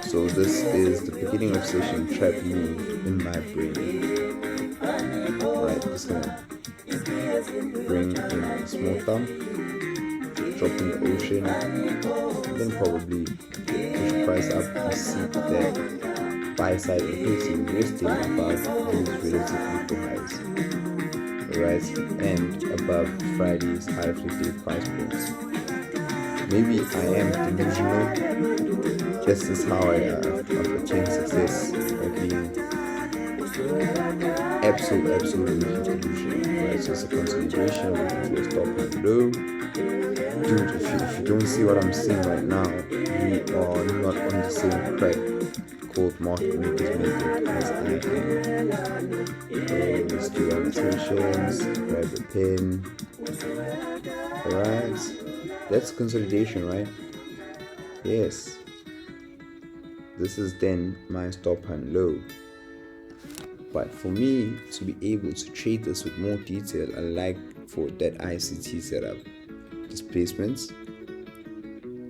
so this is the beginning of session trap move in my brain. Alright, just gonna bring in a small thumb, drop in the ocean, then probably push price up and see that buy side liquidity resting above these relative equal highs. Alright, and above Friday's high of the day price points. Maybe I am delusional. This is how I've attained success by being absolutely delusional. Right, so it's a consolidation of a stop and low. Dude, if you don't see what I'm seeing right now, we are not on the same crack called market makers method as I am. Let's do annotations, grab a pen. Alright. That's consolidation, right? Yes. This is then my stop and low. But for me to be able to trade this with more detail, I like for that ICT setup. Displacements,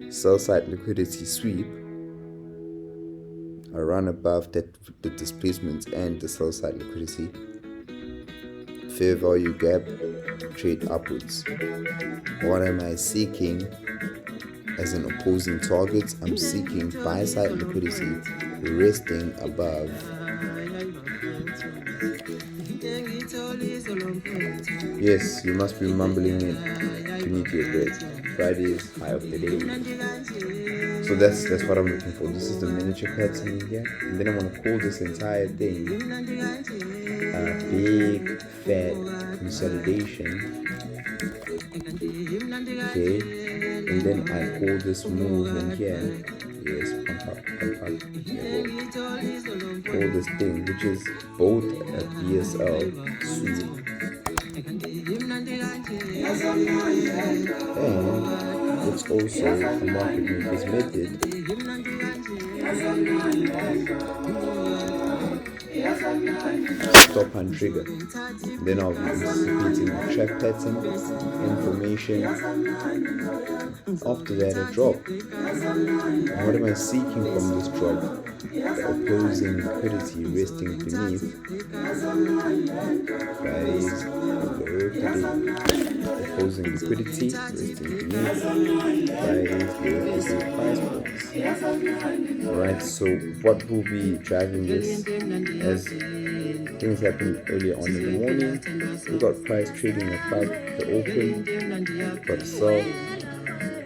sell side liquidity sweep, I run above that the displacement and the sell side liquidity. Fair value gap, trade upwards. What am I seeking as an opposing target? I'm seeking buy side liquidity resting above yes, you must be mumbling it beneath your breath. Friday's high of the day. So that's what I'm looking for. This is the miniature pattern here, and then I'm gonna call this entire thing a big fat consolidation. Okay, and then I call this move in here, yes, pump up, call this thing, which is both a BSL sweep and it's also a market makers method. Stop and trigger. Then I'll be anticipating a track pattern, information. After that, a drop. And what am I seeking from this drop? The opposing liquidity resting beneath price below today. Opposing liquidity resting beneath price points. Alright, so what will be driving this as things happened earlier on in the morning? We got price trading above the open, got a sell,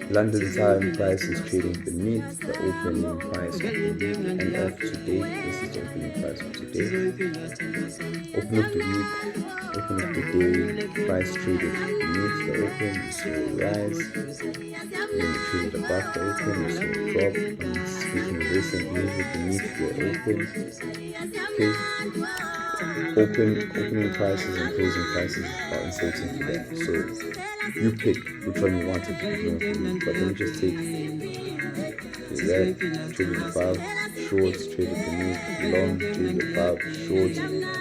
London time price is trading beneath the opening price of the week and of today. This is the opening price of today. Open of the week, open of the day, price traded beneath the open, so rise. Then it traded above the open, so drop. I'm speaking of recent behavior beneath the open. Okay. Opening prices and closing prices are important for that. So you pick which one you want to do. But let me just take that trading above, shorts, trading beneath, long, trading above, shorts,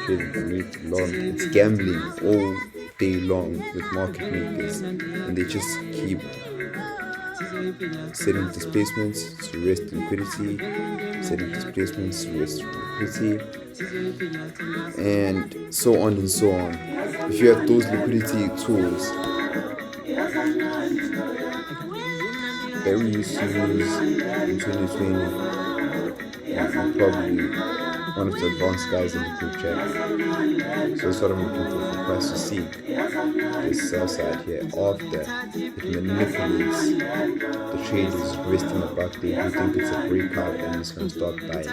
trading beneath, long. It's gambling all day long with market makers, and they just keep setting displacements to rest liquidity, setting displacements to rest liquidity, and so on and so on. If you have those liquidity tools that we used to use in 2020, I'm probably one of the advanced guys in the group chat. So that's what I'm looking for price to seek. This sell side here, after it manipulates the traders resting above there who think it's a breakout and it's going to start buying.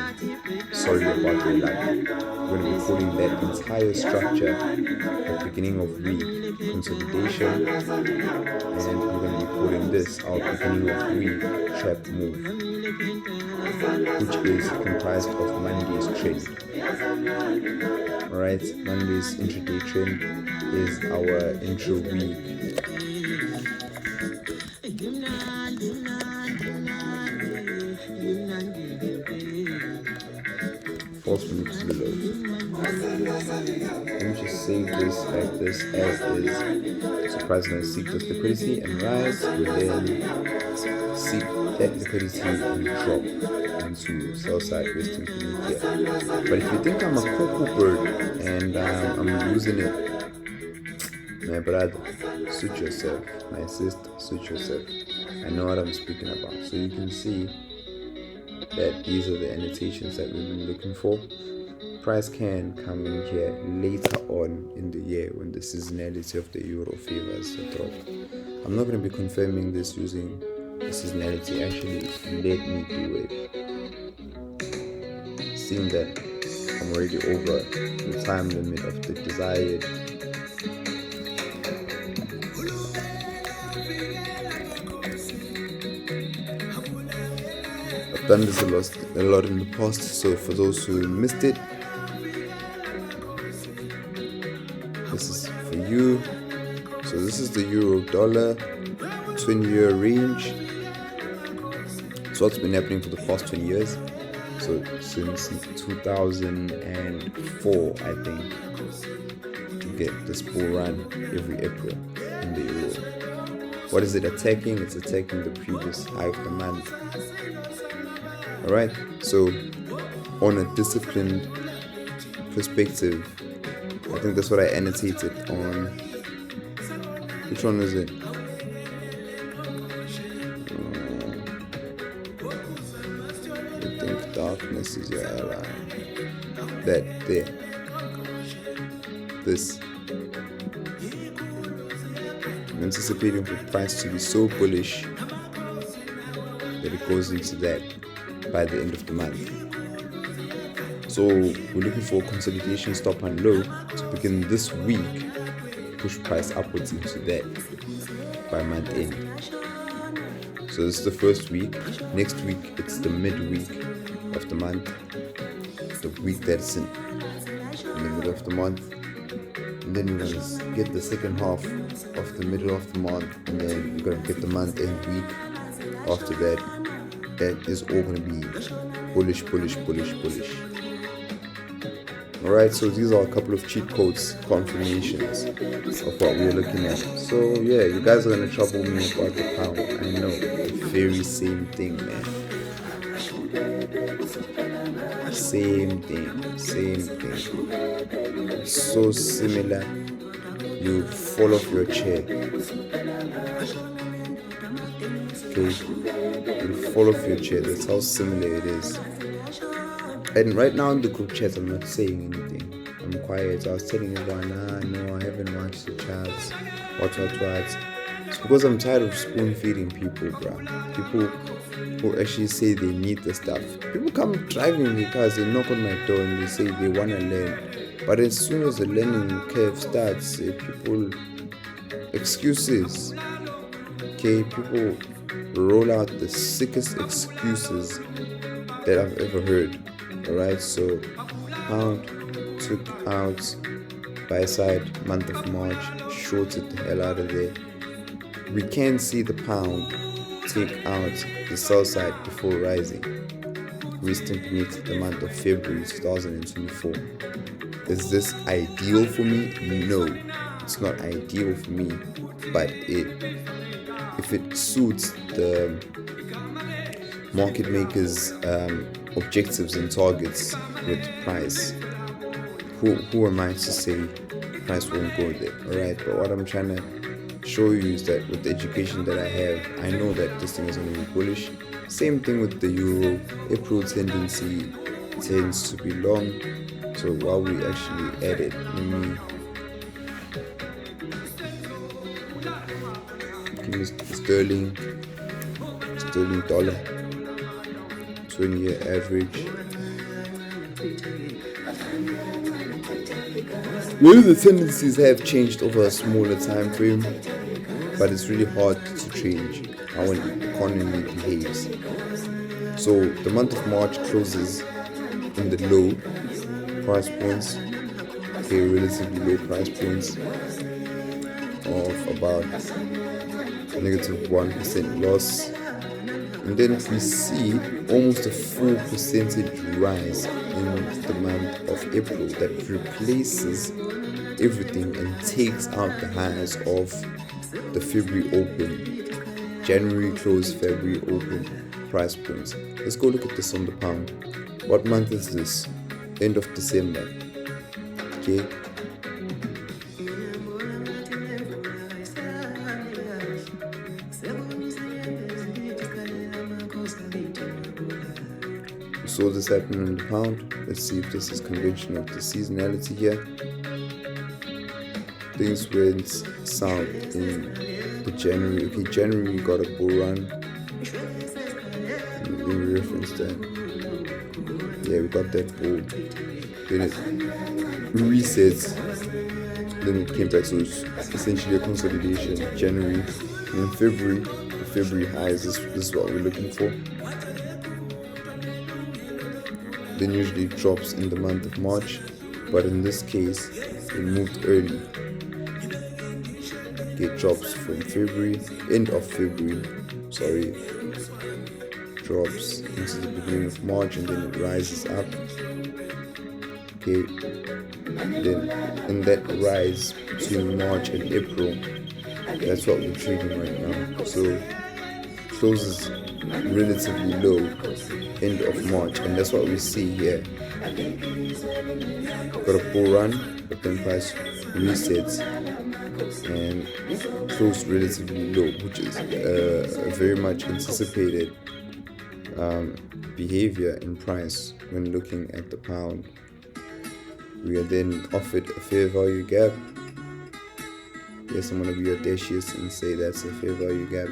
Sorry about the lag. We're going to be calling that entire structure at the beginning of week consolidation, and we're going to be calling this our beginning of week trap move, which is comprised of Monday's trend. Alright, Monday's intraday trend is our intro week. False move to the low. Let me just save this like this as is. Surprisingly, seek this liquidity and rise, but then seek that liquidity and drop into sell side resting beneath here. But if you think I'm a cocoa bird and I'm losing it, my brother, suit yourself. My sister, suit yourself. I know what I'm speaking about. So you can see that these are the annotations that we've been looking for. Price can come in here later on in the year when the seasonality of the euro favors the drop. I'm not going to be confirming this using the seasonality. Actually, let me do it. Seeing that I'm already over the time limit of the desired I've done this a lot in the past, so for those who missed it, this is for you. So this is the euro dollar 20-year range. So what's been happening for the past 20 years? So since 2004, I think, you get this bull run every April in the euro. What is it attacking? It's attacking the previous high of the month. Alright, so on a disciplined perspective, I think that's what I annotated on. Which one is it? I think darkness is your ally. That there. This. I'm anticipating for the price to be so bullish that it goes into that by the end of the month. So we're looking for consolidation stop and low to begin this week, push price upwards into that by month end. So this is the first week. Next week it's the midweek of the month, the week that's in the middle of the month, and then we're gonna get the second half of the middle of the month, and then we're gonna get the month end week after that. That is all going to be bullish. Alright, so these are a couple of cheat codes, confirmations of what we're looking at. So yeah, you guys are going to trouble me about the pound. I know, the very same thing, man. Same thing. So similar, you fall off your chair. Okay, you fall off your chair. That's how similar it is. And right now in the group chat, I'm not saying anything. I'm quiet. I was telling everyone, no, I haven't watched the chats. What. It's because I'm tired of spoon feeding people, bruh. People who actually say they need the stuff. People come driving in their cars, they knock on my door and they say they wanna learn. But as soon as the learning curve starts, people excuses. Okay, people roll out the sickest excuses that I've ever heard. Alright, so pound took out buy side month of March, shorted the hell out of there. We can see the pound take out the sell side before rising, resting beneath the month of February 2024. Is this ideal for me? No, it's not ideal for me, but if it suits the market makers' objectives and targets with price, who am I to say price won't go there? Alright, but what I'm trying to show you is that with the education that I have, I know that this thing is going to be bullish. Same thing with the euro. April tendency tends to be long. So while we actually add it, let me give me sterling dollar 20-year average. Maybe the tendencies have changed over a smaller time frame, but it's really hard to change how an economy behaves. So the month of March closes in the low price points, okay, relatively low price points of about -1% loss, and then we see almost a full percentage rise in the month of April that replaces everything and takes out the highs of the February open, January close, February open price points. Let's go look at this on the pound. What month is this? End of December. Okay. We saw this happening on the pound. Let's see if this is conventional with the seasonality here. Things went south in the January. Okay, January got a bull run. Let me reference that. Yeah, we got that bull. Then it resets. Then it came back. So it's essentially a consolidation. January and then February. The February highs. This is what we're looking for. Then usually it drops in the month of March, but in this case, it moved early. It drops from February, end of February, drops into the beginning of March, and then it rises up. Okay, then in that rise between March and April, that's what we're trading right now. So closes relatively low end of March, and that's what we see here. Got a bull run, but then price resets and closed relatively low, which is a very much anticipated behavior in price when looking at the pound. We are then offered a fair value gap. Yes, I'm going to be audacious and say that's a fair value gap,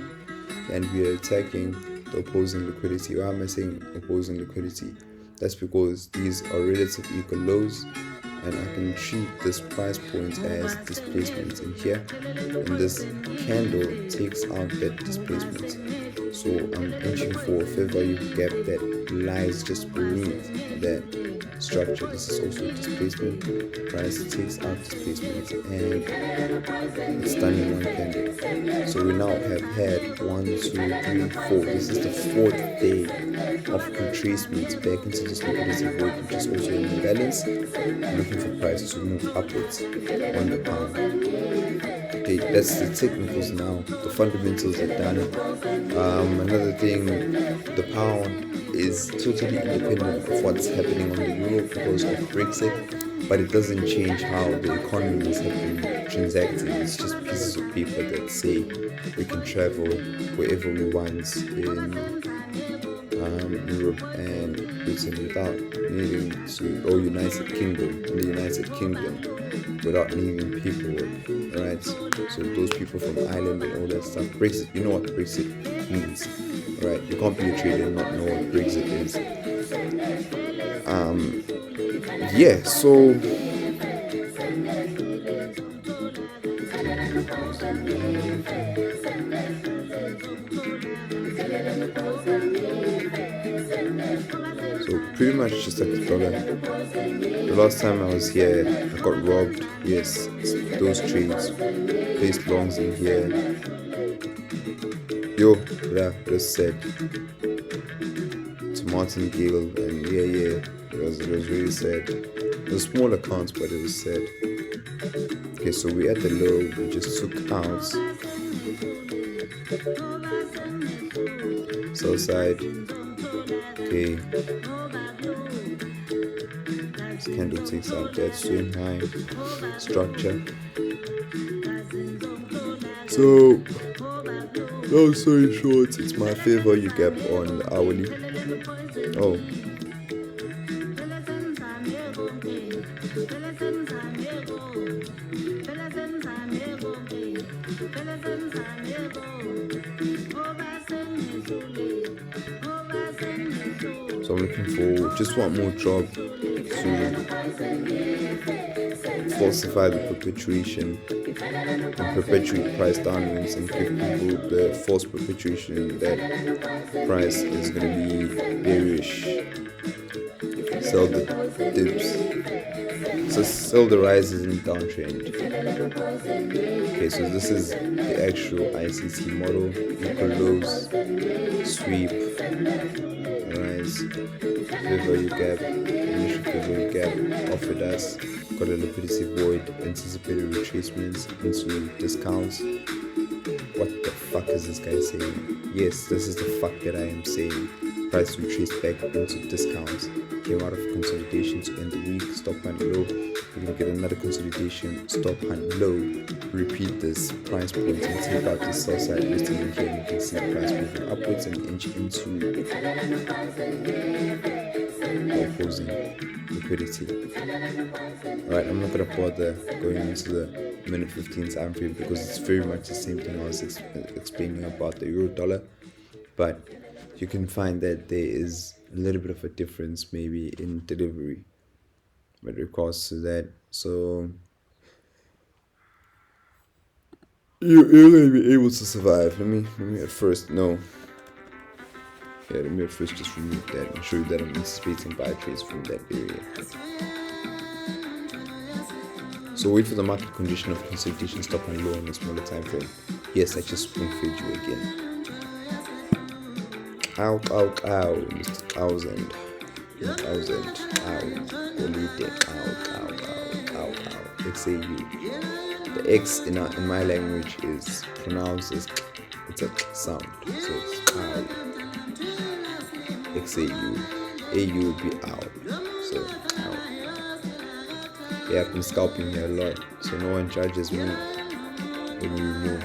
and we are attacking the opposing liquidity. Why am I saying opposing liquidity? That's because these are relative equal lows, and I can treat this price point as displacement in here, and this candle takes out that displacement. So I'm entering for a fair value gap that lies just beneath that structure. This is also displacement. Price takes out displacement, and it's done in one candle. So we now have had 1, 2, 3, 4. This is the 4th day of retracement back into this liquidity void, which is also in imbalance. I'm looking for price to move upwards on the pound. Okay, that's the technicals now. The fundamentals are done. Another thing, the pound is totally independent of what's happening on the euro because of Brexit, but it doesn't change how the economies have been transacting. It's just pieces of paper that say we can travel wherever we want in Europe and Britain without needing to go United Kingdom. In the United Kingdom, without needing paperwork, right? So those people from Ireland and all that stuff. Brexit, you know what Brexit means, right? You can't be a trader and not know what Brexit is. Yeah, so pretty much just like the dollar. The last time I was here, I got robbed. Yes, those trades. Placed longs in here. Yo, yeah, that's sad. To Martingale, and yeah, it was really sad. It was small accounts, but it was sad. Okay, so we at the low. We just took out. Sell side. Okay. This candle takes out that swing high structure. So, long story short, it's my fair value gap on the hourly. Oh. So I'm looking for just one more job to falsify the perpetuation and perpetuate price downwards and give people the false perpetuation that price is going to be bearish. Sell the dips. So sell the rises in downtrend. Okay, so this is the actual ICT model. Equal lows, sweep, rise, fair value gap, initial fair value gap, offered us, got a liquidity void, anticipated retracements into discounts. What the fuck is this guy saying? Yes, this is the fuck that I am saying. Price retraced back into discounts. Came out of consolidation to end the week. Stop hunt low. We're gonna get another consolidation. Stop hunt low. Repeat this price point and take out the sell side listing in here. And you can see the price moving upwards and inch into opposing liquidity. Alright, I'm not gonna bother going into the minute 15 time frame because it's very much the same thing I was explaining about the euro dollar, but you can find that there is a little bit of a difference maybe in delivery with regards to that. So you're going to be able to survive. Let me at first let me at first just remove that and show you that I'm anticipating buy trades from that area. So wait for the market condition of consolidation, stop and low on a smaller time frame. Yes, I just spoon fed you again. Ow, Mr. Thousand, ow, XAU. The X in my language is pronounced as it's a sound, so it's ow. XAU, AU would be ow, so ow. Yeah, I've been scalping here a lot, so no one judges me when we remove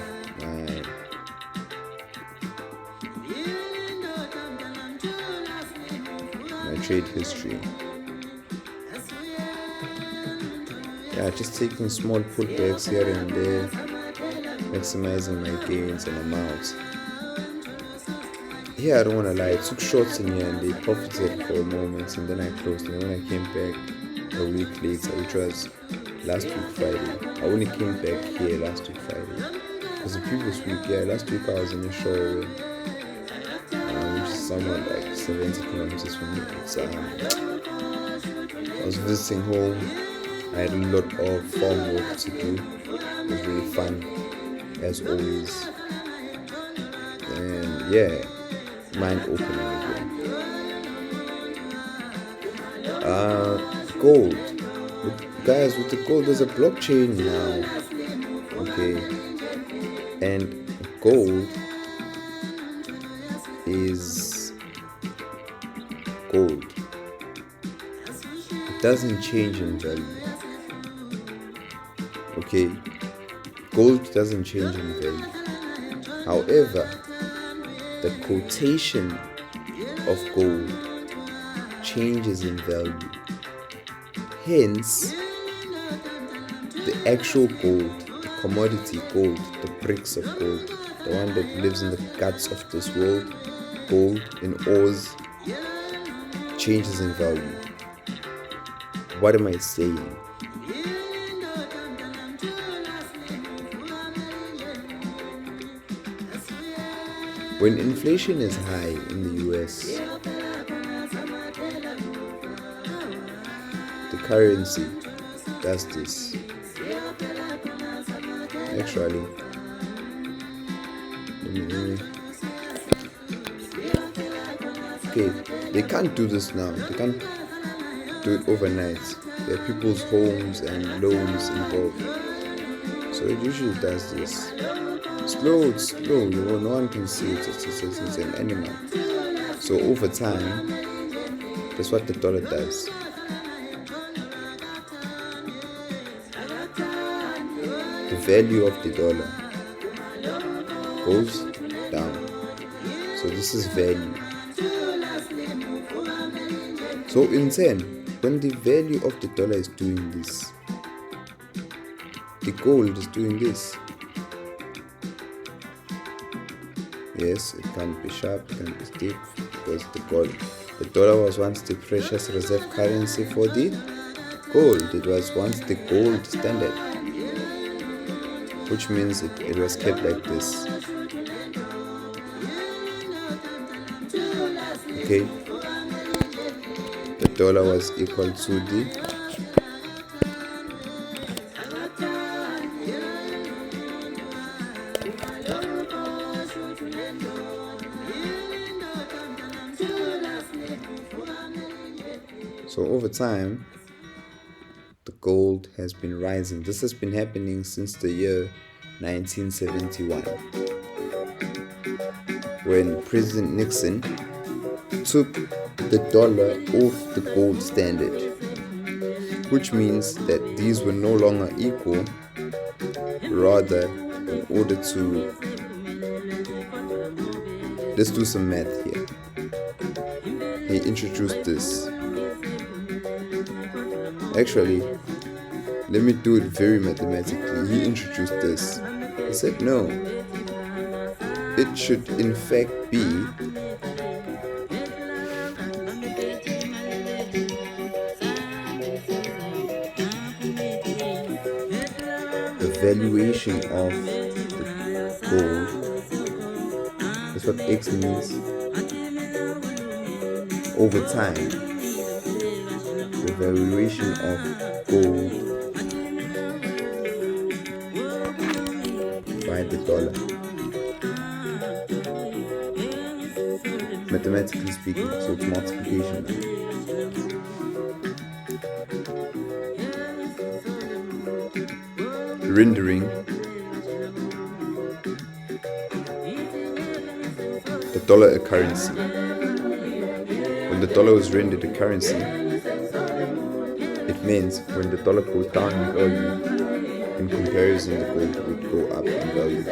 my trade history. Yeah, just taking small pullbacks here and there, maximizing my gains and amounts. Yeah, I don't want to lie, I took shorts in here and they profited for a moment and then I closed, and when I came back a week later, which was last week Friday, I only came back here last week Friday because the previous week, last week I was in a show which is somewhat like 70 kilometers from me. I was visiting home. I had a lot of farm work to do. It was really fun as always, and yeah, mind opening again. Gold, guys, with the gold there's a blockchain now, okay, and gold is gold. It doesn't change in value, okay? Gold doesn't change in value. However, the quotation of gold changes in value. Hence, the actual gold, the commodity gold, the bricks of gold, the one that lives in the guts of this world, gold in ores, changes in value. What am I saying? When inflation is high in the US, the currency does this. Actually, okay, they can't do this now. They can't do it overnight. There are people's homes and loans involved. So it usually does this. It's slow. No one can see it. It's an animal. So over time, that's what the dollar does. The value of the dollar goes down. So this is value. So in turn, when the value of the dollar is doing this, the gold is doing this. Yes, it can be sharp, it can be steep, because the dollar was once the precious reserve currency for the gold. It was once the gold standard, which means it was kept like this. Okay, the dollar was equal to the So over time, the gold has been rising. This has been happening since the year 1971, when President Nixon took the dollar off the gold standard, which means that these were no longer equal. Rather, in order to, let's do some math here. He introduced this. Actually, let me do it very mathematically. He introduced this. He said no. It should in fact be the valuation of the gold. That's what X means. Over time, the valuation of gold by the dollar. Mathematically speaking, so it's multiplication. Rendering the dollar a currency. When the dollar was rendered a currency, it means when the dollar goes down in value, in comparison, the gold would go up in value.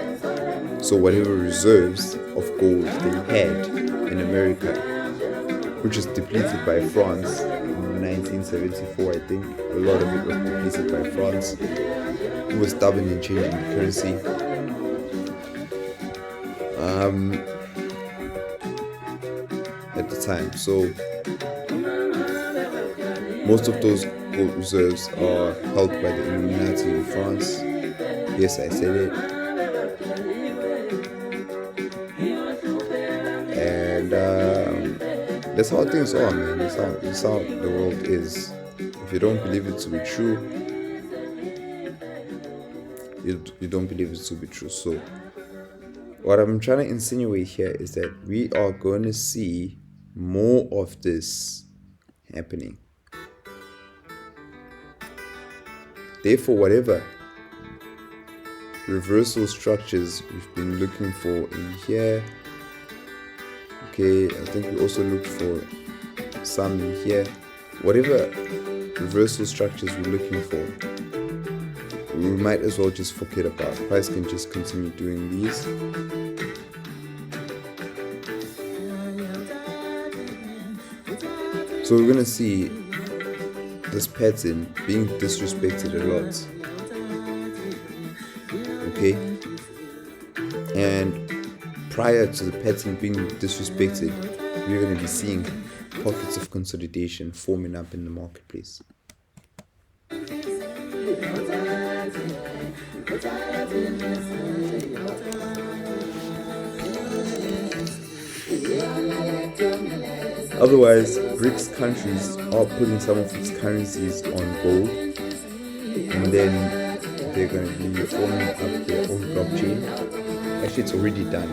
So whatever reserves of gold they had in America, which was depleted by France in 1974, I think, a lot of it was depleted by France, who was stubborn in changing the currency. At the time, so most of those gold reserves are held by the Illuminati in France. Yes, I said it. And that's how things are, man. That's how the world is. If you don't believe it to be true, you don't believe it to be true. So what I'm trying to insinuate here is that we are going to see more of this happening. Therefore, whatever reversal structures we've been looking for in here, okay, I think we also looked for some in here. Whatever reversal structures we're looking for, we might as well just forget about. Price can just continue doing these. So we're gonna see this pattern being disrespected a lot. okay? And prior to the pattern being disrespected, we're going to be seeing pockets of consolidation forming up in the marketplace. Otherwise, BRICS countries are putting some of its currencies on gold, and then they're going to be forming up their own blockchain. Actually, it's already done.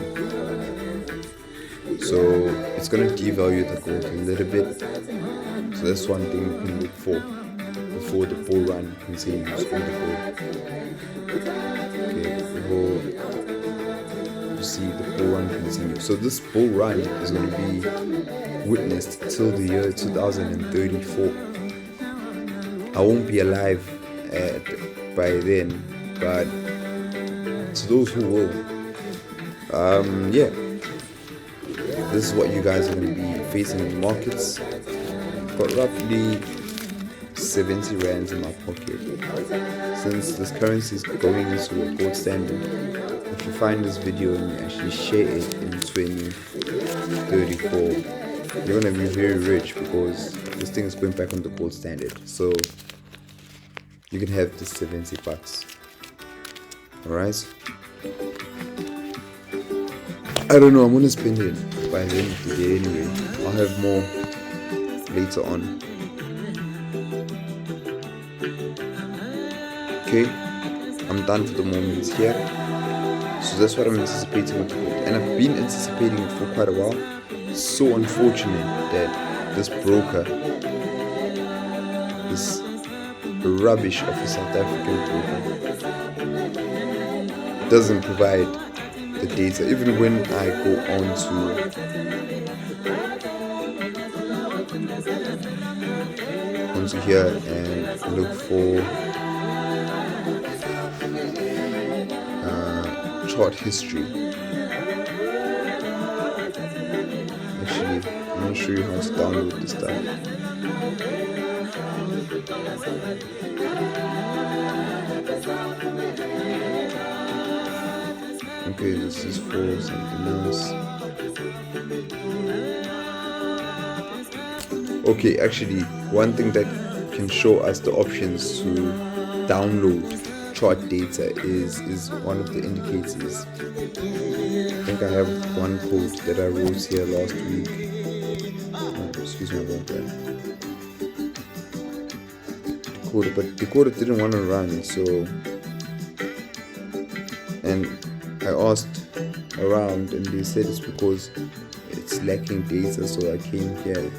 So it's going to devalue the gold a little bit. So that's one thing you can look for before the bull run continues on the gold. Okay, before you see the bull run continue. So this bull run is going to be witnessed till the year 2034. I won't be alive by then, but to those who will, yeah, this is what you guys are going to be facing in the markets. Got roughly 70 rands in my pocket. Since this currency is going into a gold standard, if you find this video and you actually share it in 2034, you're going to be very rich, because this thing is going back on the gold standard. So you can have this 70 bucks. Alright, I don't know, I'm gonna spend it by the end of the day anyway. I'll have more later on. Okay, I'm done for the moment here. So that's what I'm anticipating with gold, and I've been anticipating it for quite a while. It's so unfortunate that this broker, this rubbish of a South African broker, doesn't provide the data. Even when I go on to here and look for chart history. Actually, I'm going to show you how to download this stuff. Okay, this is for something else. Okay, actually, one thing that can show us the options to download chart data is one of the indicators. I think I have one code that I wrote here last week. Oh, excuse me about that. The code didn't want to run, so, and I asked around and they said it's because it's lacking data, so I came here.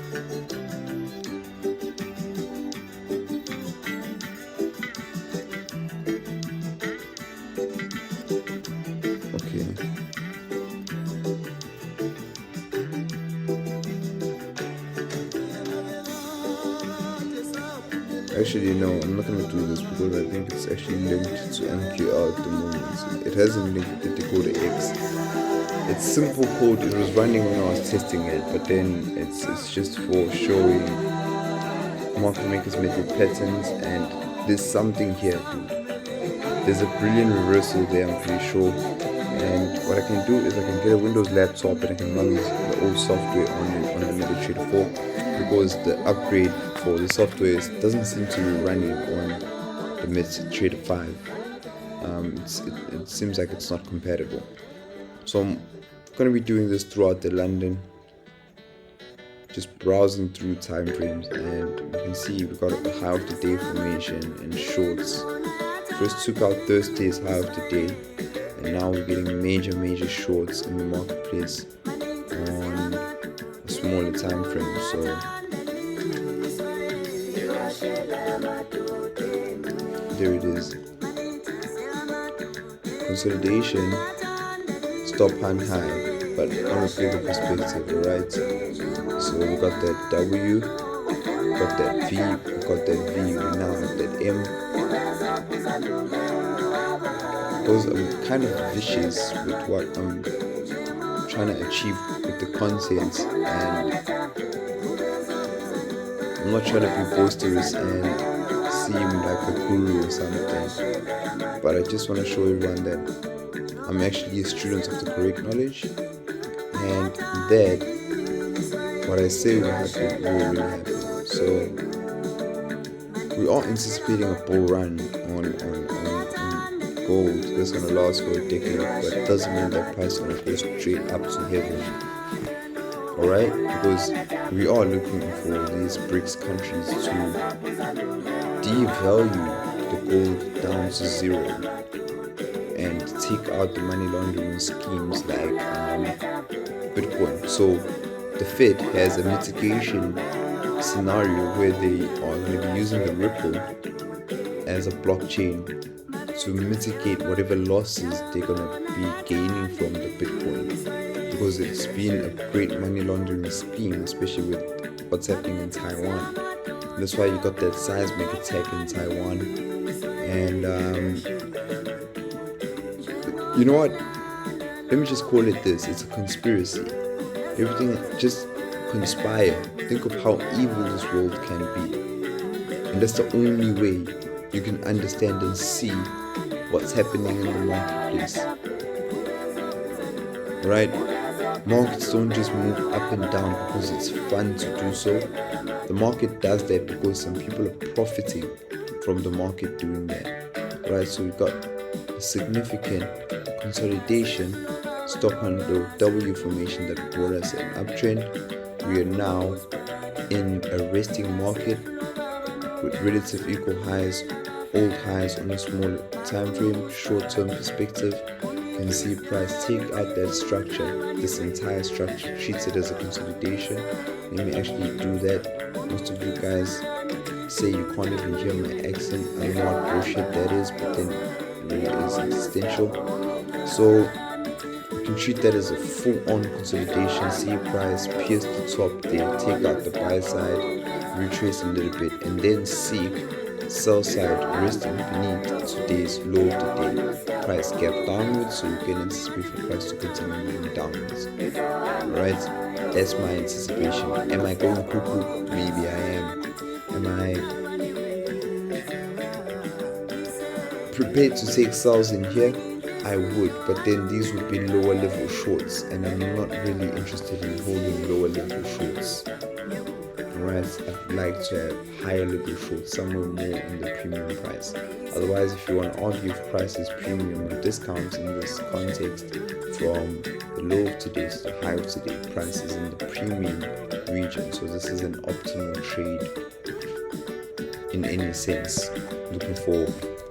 Okay. Actually, no, I'm not going to do this because I think it's actually linked to MQL at the moment. It hasn't linked with the decoder X. It's simple code. It was running when I was testing it, but then it's just for showing market makers method patterns, and there's something here, dude. There's a brilliant reversal there, I'm pretty sure. And what I can do is I can get a Windows laptop and I can run the old software on the MetaTrader 4, because the upgrade for the software doesn't seem to be running on the MetaTrader 5. It seems like it's not compatible. So I'm going to be doing this throughout the London, just browsing through time frames, and you can see we got a high of the day formation and shorts. First took out Thursday's high of the day, and now we're getting major shorts in the marketplace on a smaller time frame. So there it is. Consolidation, stop hand high, but on a bigger perspective, alright? So we got that W, got that V, we got that V, we now have that M. Because I'm kind of vicious with what I'm trying to achieve with the content, and I'm not trying to be boisterous and seem like a guru or something, but I just want to show everyone that I'm actually a student of the correct knowledge, and that what I say will happen will really happen. So we are anticipating a bull run on gold that's gonna last for a decade, but it doesn't mean that price is gonna go straight up to heaven. Alright? Because we are looking for these BRICS countries to devalue the gold down to zero and take out the money laundering schemes like Bitcoin. So the Fed has a mitigation scenario where they are going to be using the Ripple as a blockchain to mitigate whatever losses they're going to be gaining from the Bitcoin, because it's been a great money laundering scheme, especially with what's happening in Taiwan. That's why you got that seismic attack in Taiwan. And you know what? Let me just call it this. It's a conspiracy. Everything just conspire. Think of how evil this world can be. And that's the only way you can understand and see what's happening in the marketplace. Right? Markets don't just move up and down because it's fun to do so. The market does that because some people are profiting from the market doing that. Right? So we've got a significant consolidation, stock on the W formation that brought us an uptrend. We are now in a resting market with relative equal highs, old highs on a smaller time frame, short-term perspective. You can see price take out that structure, this entire structure, treats it as a consolidation. Let me actually do that. Most of you guys say you can't even hear my accent. I don't know what bullshit that is, but then it really is existential. So you can treat that as a full-on consolidation. See price pierce the top there, take out the buy side, retrace a little bit, and then see sell side resting beneath today's low of the day. Price gap downwards, so you can anticipate for price to continue moving downwards. Right? That's my anticipation. Am I going cuckoo? Maybe I am. Am I prepared to take sells in here? I would, but then these would be lower level shorts, and I'm not really interested in holding lower level shorts. Alright, I'd like to have higher level shorts, somewhere more in the premium price. Otherwise, if you want to argue if price is premium or discounts in this context, from the low of today to the high of today, price is in the premium region. So this is an optimal trade in any sense. Looking for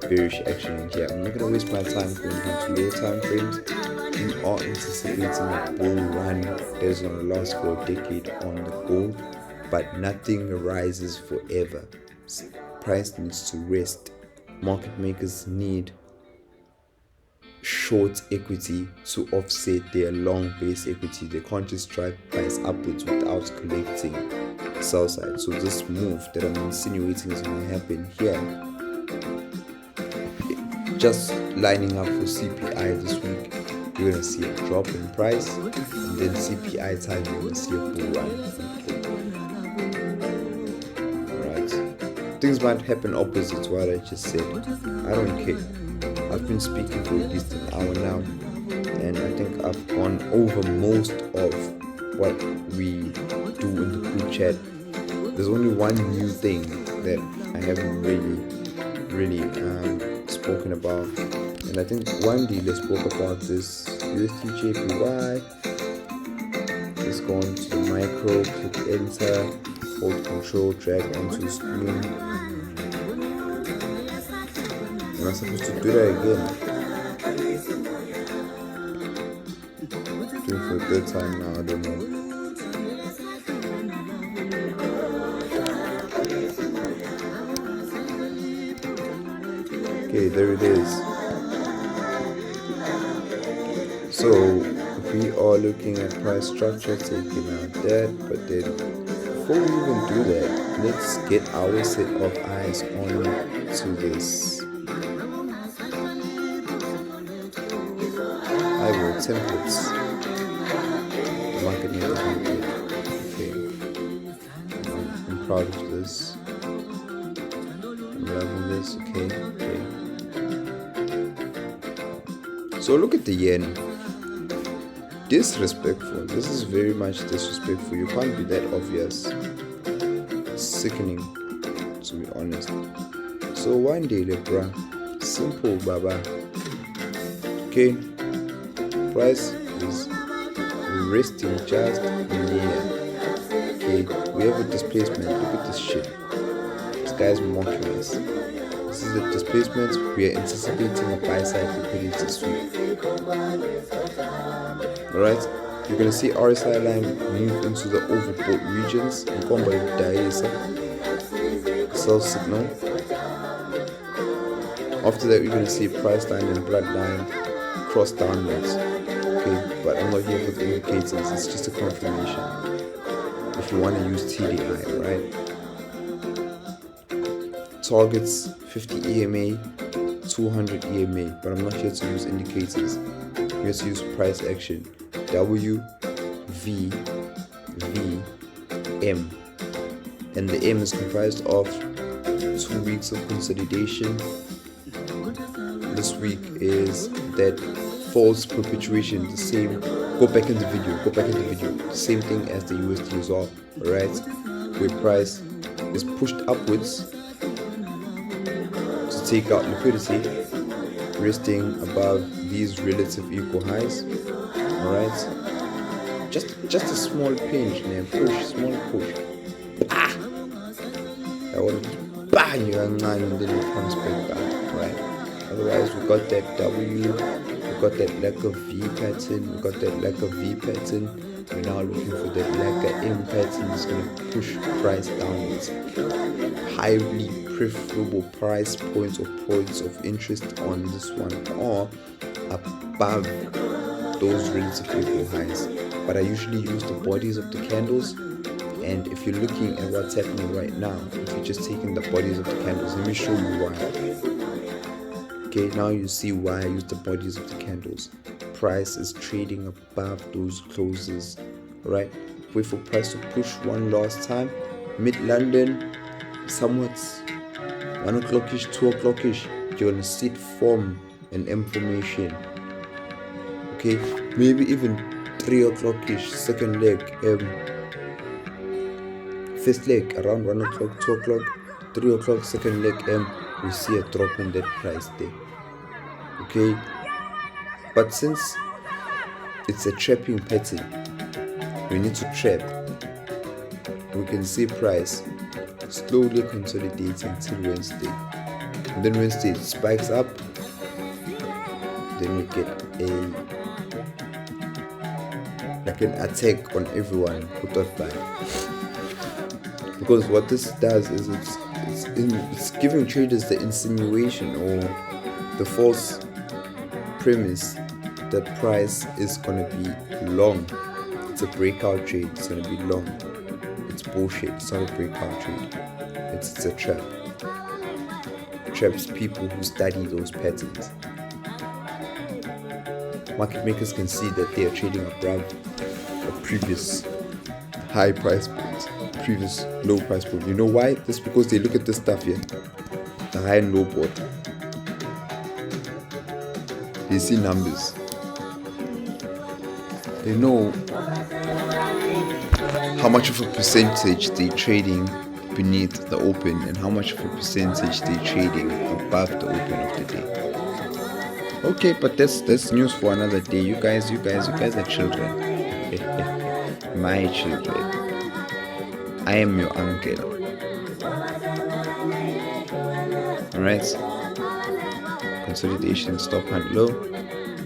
bearish action in here. I'm not going to waste my time going into low time frames. We are anticipating a bull run that is going to last for a decade on the gold, but nothing rises forever. Price needs to rest. Market makers need short equity to offset their long base equity. They can't just drive price upwards without collecting sell side. So this move that I'm insinuating is going to happen here, just lining up for CPI this week, you're going to see a drop in price, and then CPI time you're going to see a bull run. Alright, things might happen opposite to what I just said. I don't care. I've been speaking for at least an hour now, and I think I've gone over most of what we do in the group chat. There's only one new thing that I haven't really spoken about, and I think Wendy spoke about this USD JPY. Let's go on to the micro, click enter, hold control, drag onto the screen. Am I supposed to do that again? Doing for a third time now, I don't know. Okay, there it is. So we are looking at price structure, taking out that, but then before we even do that, let's get our set of eyes on to this IVO templates. The market needs to be good. Okay, I'm proud of this. I'm loving Okay. So look at the yen. Disrespectful. This is very much disrespectful. You can't be that obvious. It's sickening, to be honest. So one day, bruh. Simple, baba. Okay. Price is resting just here. Okay. We have a displacement. Look at this shit. This guy's mocking us. This is the displacement. We are anticipating a buy side liquidity sweep. Alright, you're gonna see RSI line move into the overbought regions. Sell signal. After that, you're gonna see price line and blood line cross downwards. Okay, but I'm not here for the indicators. It's just a confirmation. If you want to use TDI, right? Targets 50 EMA, 200 EMA, but I'm not here to use indicators. I'm here to use price action. W, V, V, M. And the M is comprised of 2 weeks of consolidation. This week is that false perpetuation, the same. Go back in the video. Same thing as the USD is off, alright? Where price is pushed upwards to take out liquidity, resting above these relative equal highs. Alright, just a small pinch, man. Small push. That one, bang, and then it comes back down. Right. Otherwise, we got that W, we got that lack of V pattern, We're now looking for that lack of M pattern. It's gonna push price downwards. Highly preferable price points or points of interest on this one are above those relative equal highs, but I usually use the bodies of the candles. And if you're looking at what's happening right now, if you're just taking the bodies of the candles, let me show you why. Okay, now you see why I use the bodies of the candles. Price is trading above those closes, right? Wait for price to push one last time. Mid-London, somewhat 1 o'clock-ish, 2 o'clock-ish, you're gonna see it form an M formation. Okay, maybe even 3 o'clock-ish, second leg, first leg around 1 o'clock, 2 o'clock, 3 o'clock, second leg, we see a drop in that price there. Okay, but since it's a trapping pattern, we need to trap. We can see price slowly consolidating till Wednesday, and then Wednesday it spikes up. Then we get an attack on everyone who thought buy. Because what this does is it's giving traders the insinuation or the false premise that price is gonna be long. It's a breakout trade. It's gonna be long. It's bullshit. It's not a breakout trade. It's a trap. It traps people who study those patterns. Market makers can see that they are trading above a previous high price point, previous low price point. You know why? That's because they look at this stuff here, the high and low board. They see numbers. They know how much of a percentage they're trading beneath the open and how much of a percentage they're trading above the open of the day. Okay, but that's news for another day. You guys are children. My children. I am your uncle. Alright. Consolidation stop and low.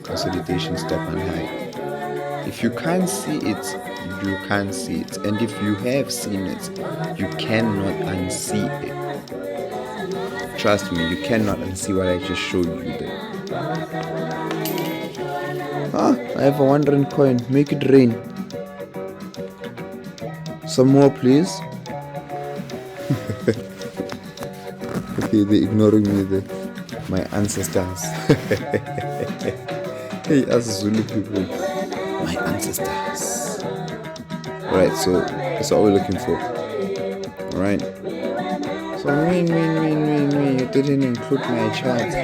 Consolidation stop and high. If you can't see it, you can't see it. And if you have seen it, you cannot unsee it. Trust me, you cannot unsee what I just showed you there. I have a 1 rand coin. Make it rain. Some more, please. Okay, they're ignoring me there. My ancestors. Hey, us Zulu people. My ancestors. Alright, so that's what we're looking for. Alright. So me, you didn't include my charts.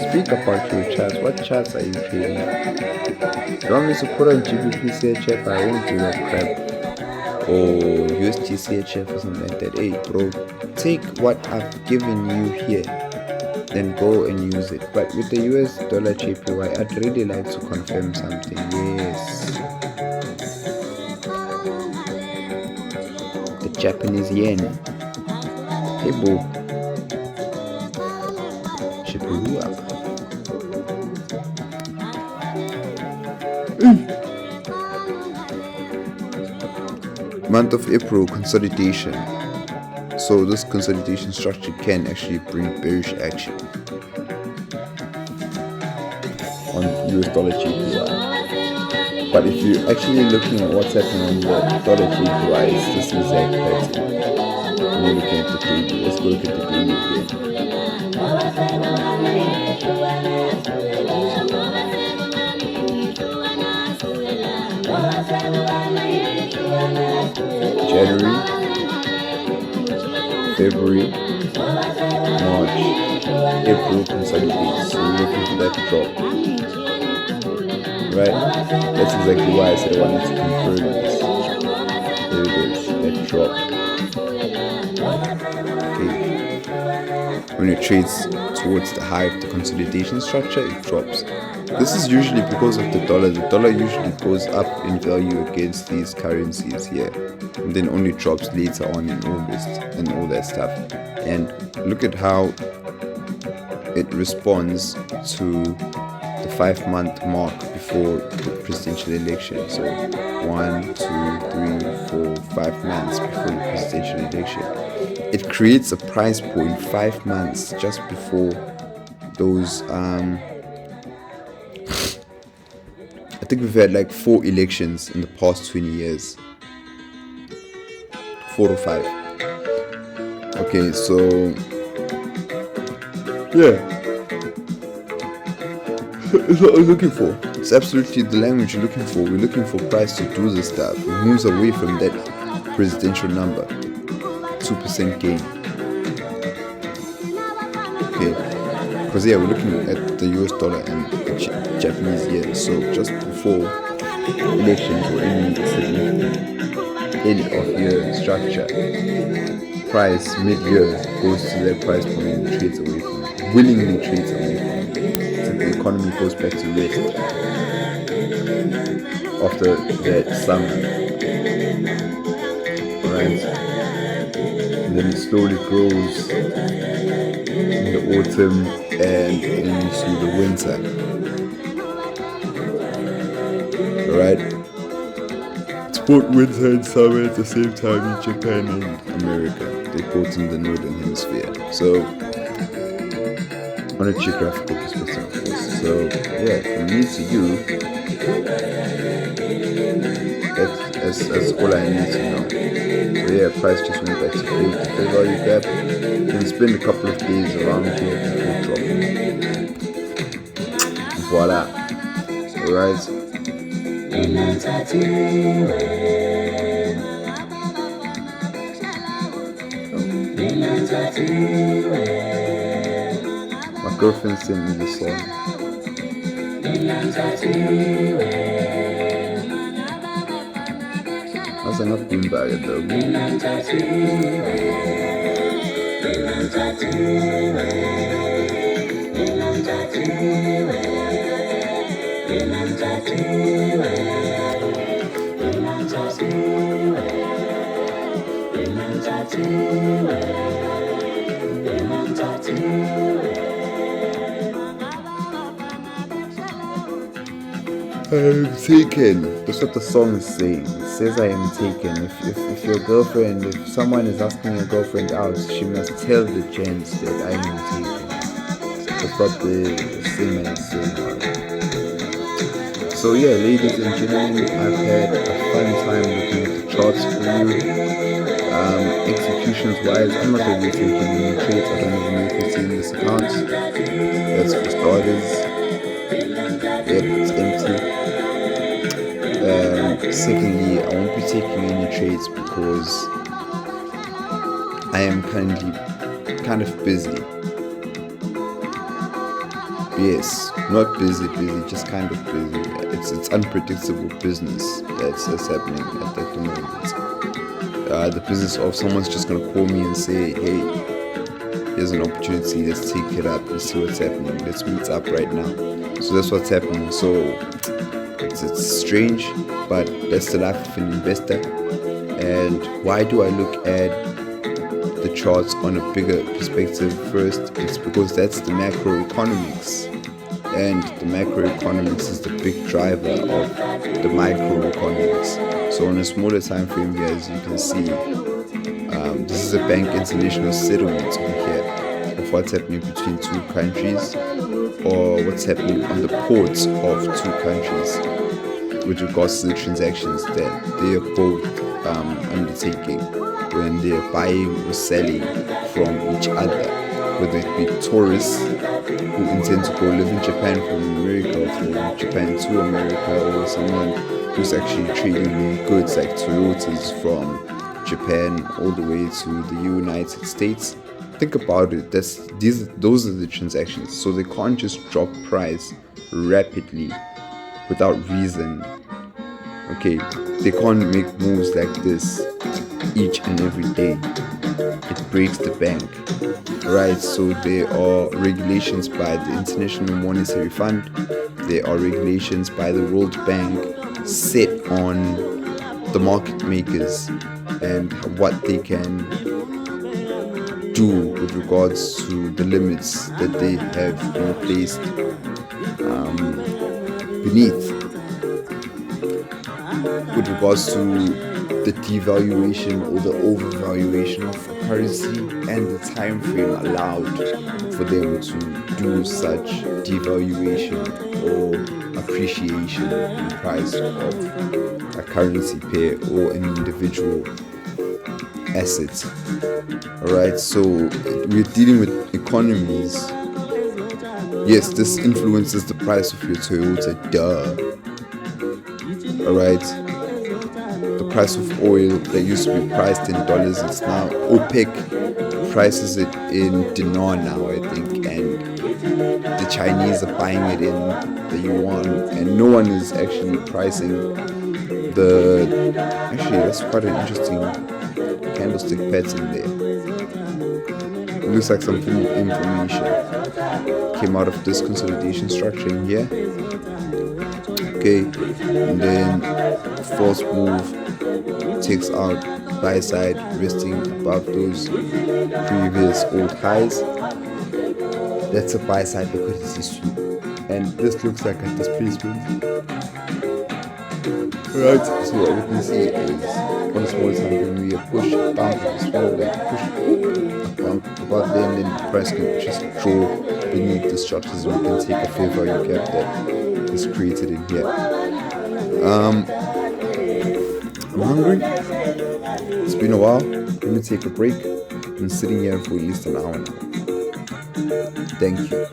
Speak about your charts. What charts are you trading? You want me to put on GBP CHF? I won't do that crap. Or USD CHF or something like that. Hey bro, take what I've given you here, then go and use it. But with the US dollar JPY, I'd really like to confirm something. Yes. The Japanese yen. Hey boo. Shibu up. Month of April, consolidation. So this consolidation structure can actually bring bearish action on US dollar JPY. But if you're actually looking at what's happening on the dollar JPY, it's this exact pattern. And you're looking at the daily. Let's go look at the daily again. January, February, March, April consolidates. So we're looking for that drop. Right? That's exactly why I said I wanted to confirm this. There it is, that drop. Okay. When it trades towards the high of the consolidation structure, it drops. This is usually because of the dollar. The dollar usually goes up in value against these currencies here, and then only drops later on in August and all that stuff. And look at how it responds to the 5-month mark before the presidential election. So 1, 2, 3, 4, 5 months before the presidential election. It creates a price point 5 months just before those I think we've had like 4 elections in the past 20 years. 4 or 5. Okay, so yeah. It's what we're looking for. It's absolutely the language you're looking for. We're looking for price to do this stuff. It moves away from that presidential number. 2% gain. Okay. Because yeah, we're looking at the US dollar and the Japanese yen. So just before elections or any significant end of year structure, price mid-year goes to that price point and trades away from it. Willingly trades away from it. So the economy goes back to rest after that summer. Right? And then it slowly grows in the autumn and into the winter. Alright? It's both winter and summer at the same time in Japan and America. They're both in the northern hemisphere. So, on a geographical perspective, of course. So, yeah, from me to you, that's all I need to know. So yeah, price just went back to fair value gap. Can spend a couple of days around here before dropping. Voila. Alright. My girlfriend sent me this song. That's enough beanbag though. I'm taken. That's what the song is saying. It says I am taken. If your girlfriend, if someone is asking your girlfriend out, she must tell the gents that I am taken. That's what the singer is saying. So yeah, ladies and gentlemen, I've had a fun time looking at the charts for you. Executions wise, I'm not really taking any trades. I don't even know if it's in this account. That's for starters. Yep, it's empty. Secondly, I won't be taking any trades because I am currently kind of busy. Yes, not busy, just kind of busy. It's unpredictable business that's happening at the moment. The business of someone's just gonna call me and say, hey, here's an opportunity, let's take it up, let's see what's happening, let's meet up right now. So that's what's happening. So it's strange, but that's the life of an investor. And why do I look at the charts on a bigger perspective first? It's because that's the macroeconomics, and the macroeconomics is the big driver of the microeconomics. So on a smaller time frame here, as you can see, this is a bank international settlement over here of what's happening between two countries, or what's happening on the ports of two countries with regards to the transactions that they are both undertaking when they are buying or selling from each other, whether it be tourists who intend to go live in Japan from America, or from Japan to America, or someone who's actually trading goods like Toyotas from Japan all the way to the United States. Think about it. Those are the transactions. So they can't just drop price rapidly without reason. Okay, they can't make moves like this each and every day. It breaks the bank, right? So there are regulations by the International Monetary Fund, there are regulations by the World Bank set on the market makers and what they can do with regards to the limits that they have placed beneath, with regards to the devaluation or the overvaluation of currency and the time frame allowed for them to do such devaluation or appreciation in the price of a currency pair or an individual asset. Alright, so we're dealing with economies. Yes, this influences the price of your Toyota, Alright, the price of oil that used to be priced in dollars, it's now OPEC prices it in dinar now, I think, and the Chinese are buying it in the yuan, and no one is actually pricing actually that's quite an interesting candlestick pattern there. It looks like some form of information came out of this consolidation structure in here. Okay, and then false move takes out buy side, resting above those previous old highs. That's a buy side liquidity sweep, and this looks like a displacement. Right, so what we can see is on a small time frame we are push, bump, small, push, bump, about there, and then the price can just draw beneath the structures, and we can take a fair value gap that is created in here. I'm hungry. It's been a while. Let me take a break. I've been sitting here for at least an hour now. Thank you.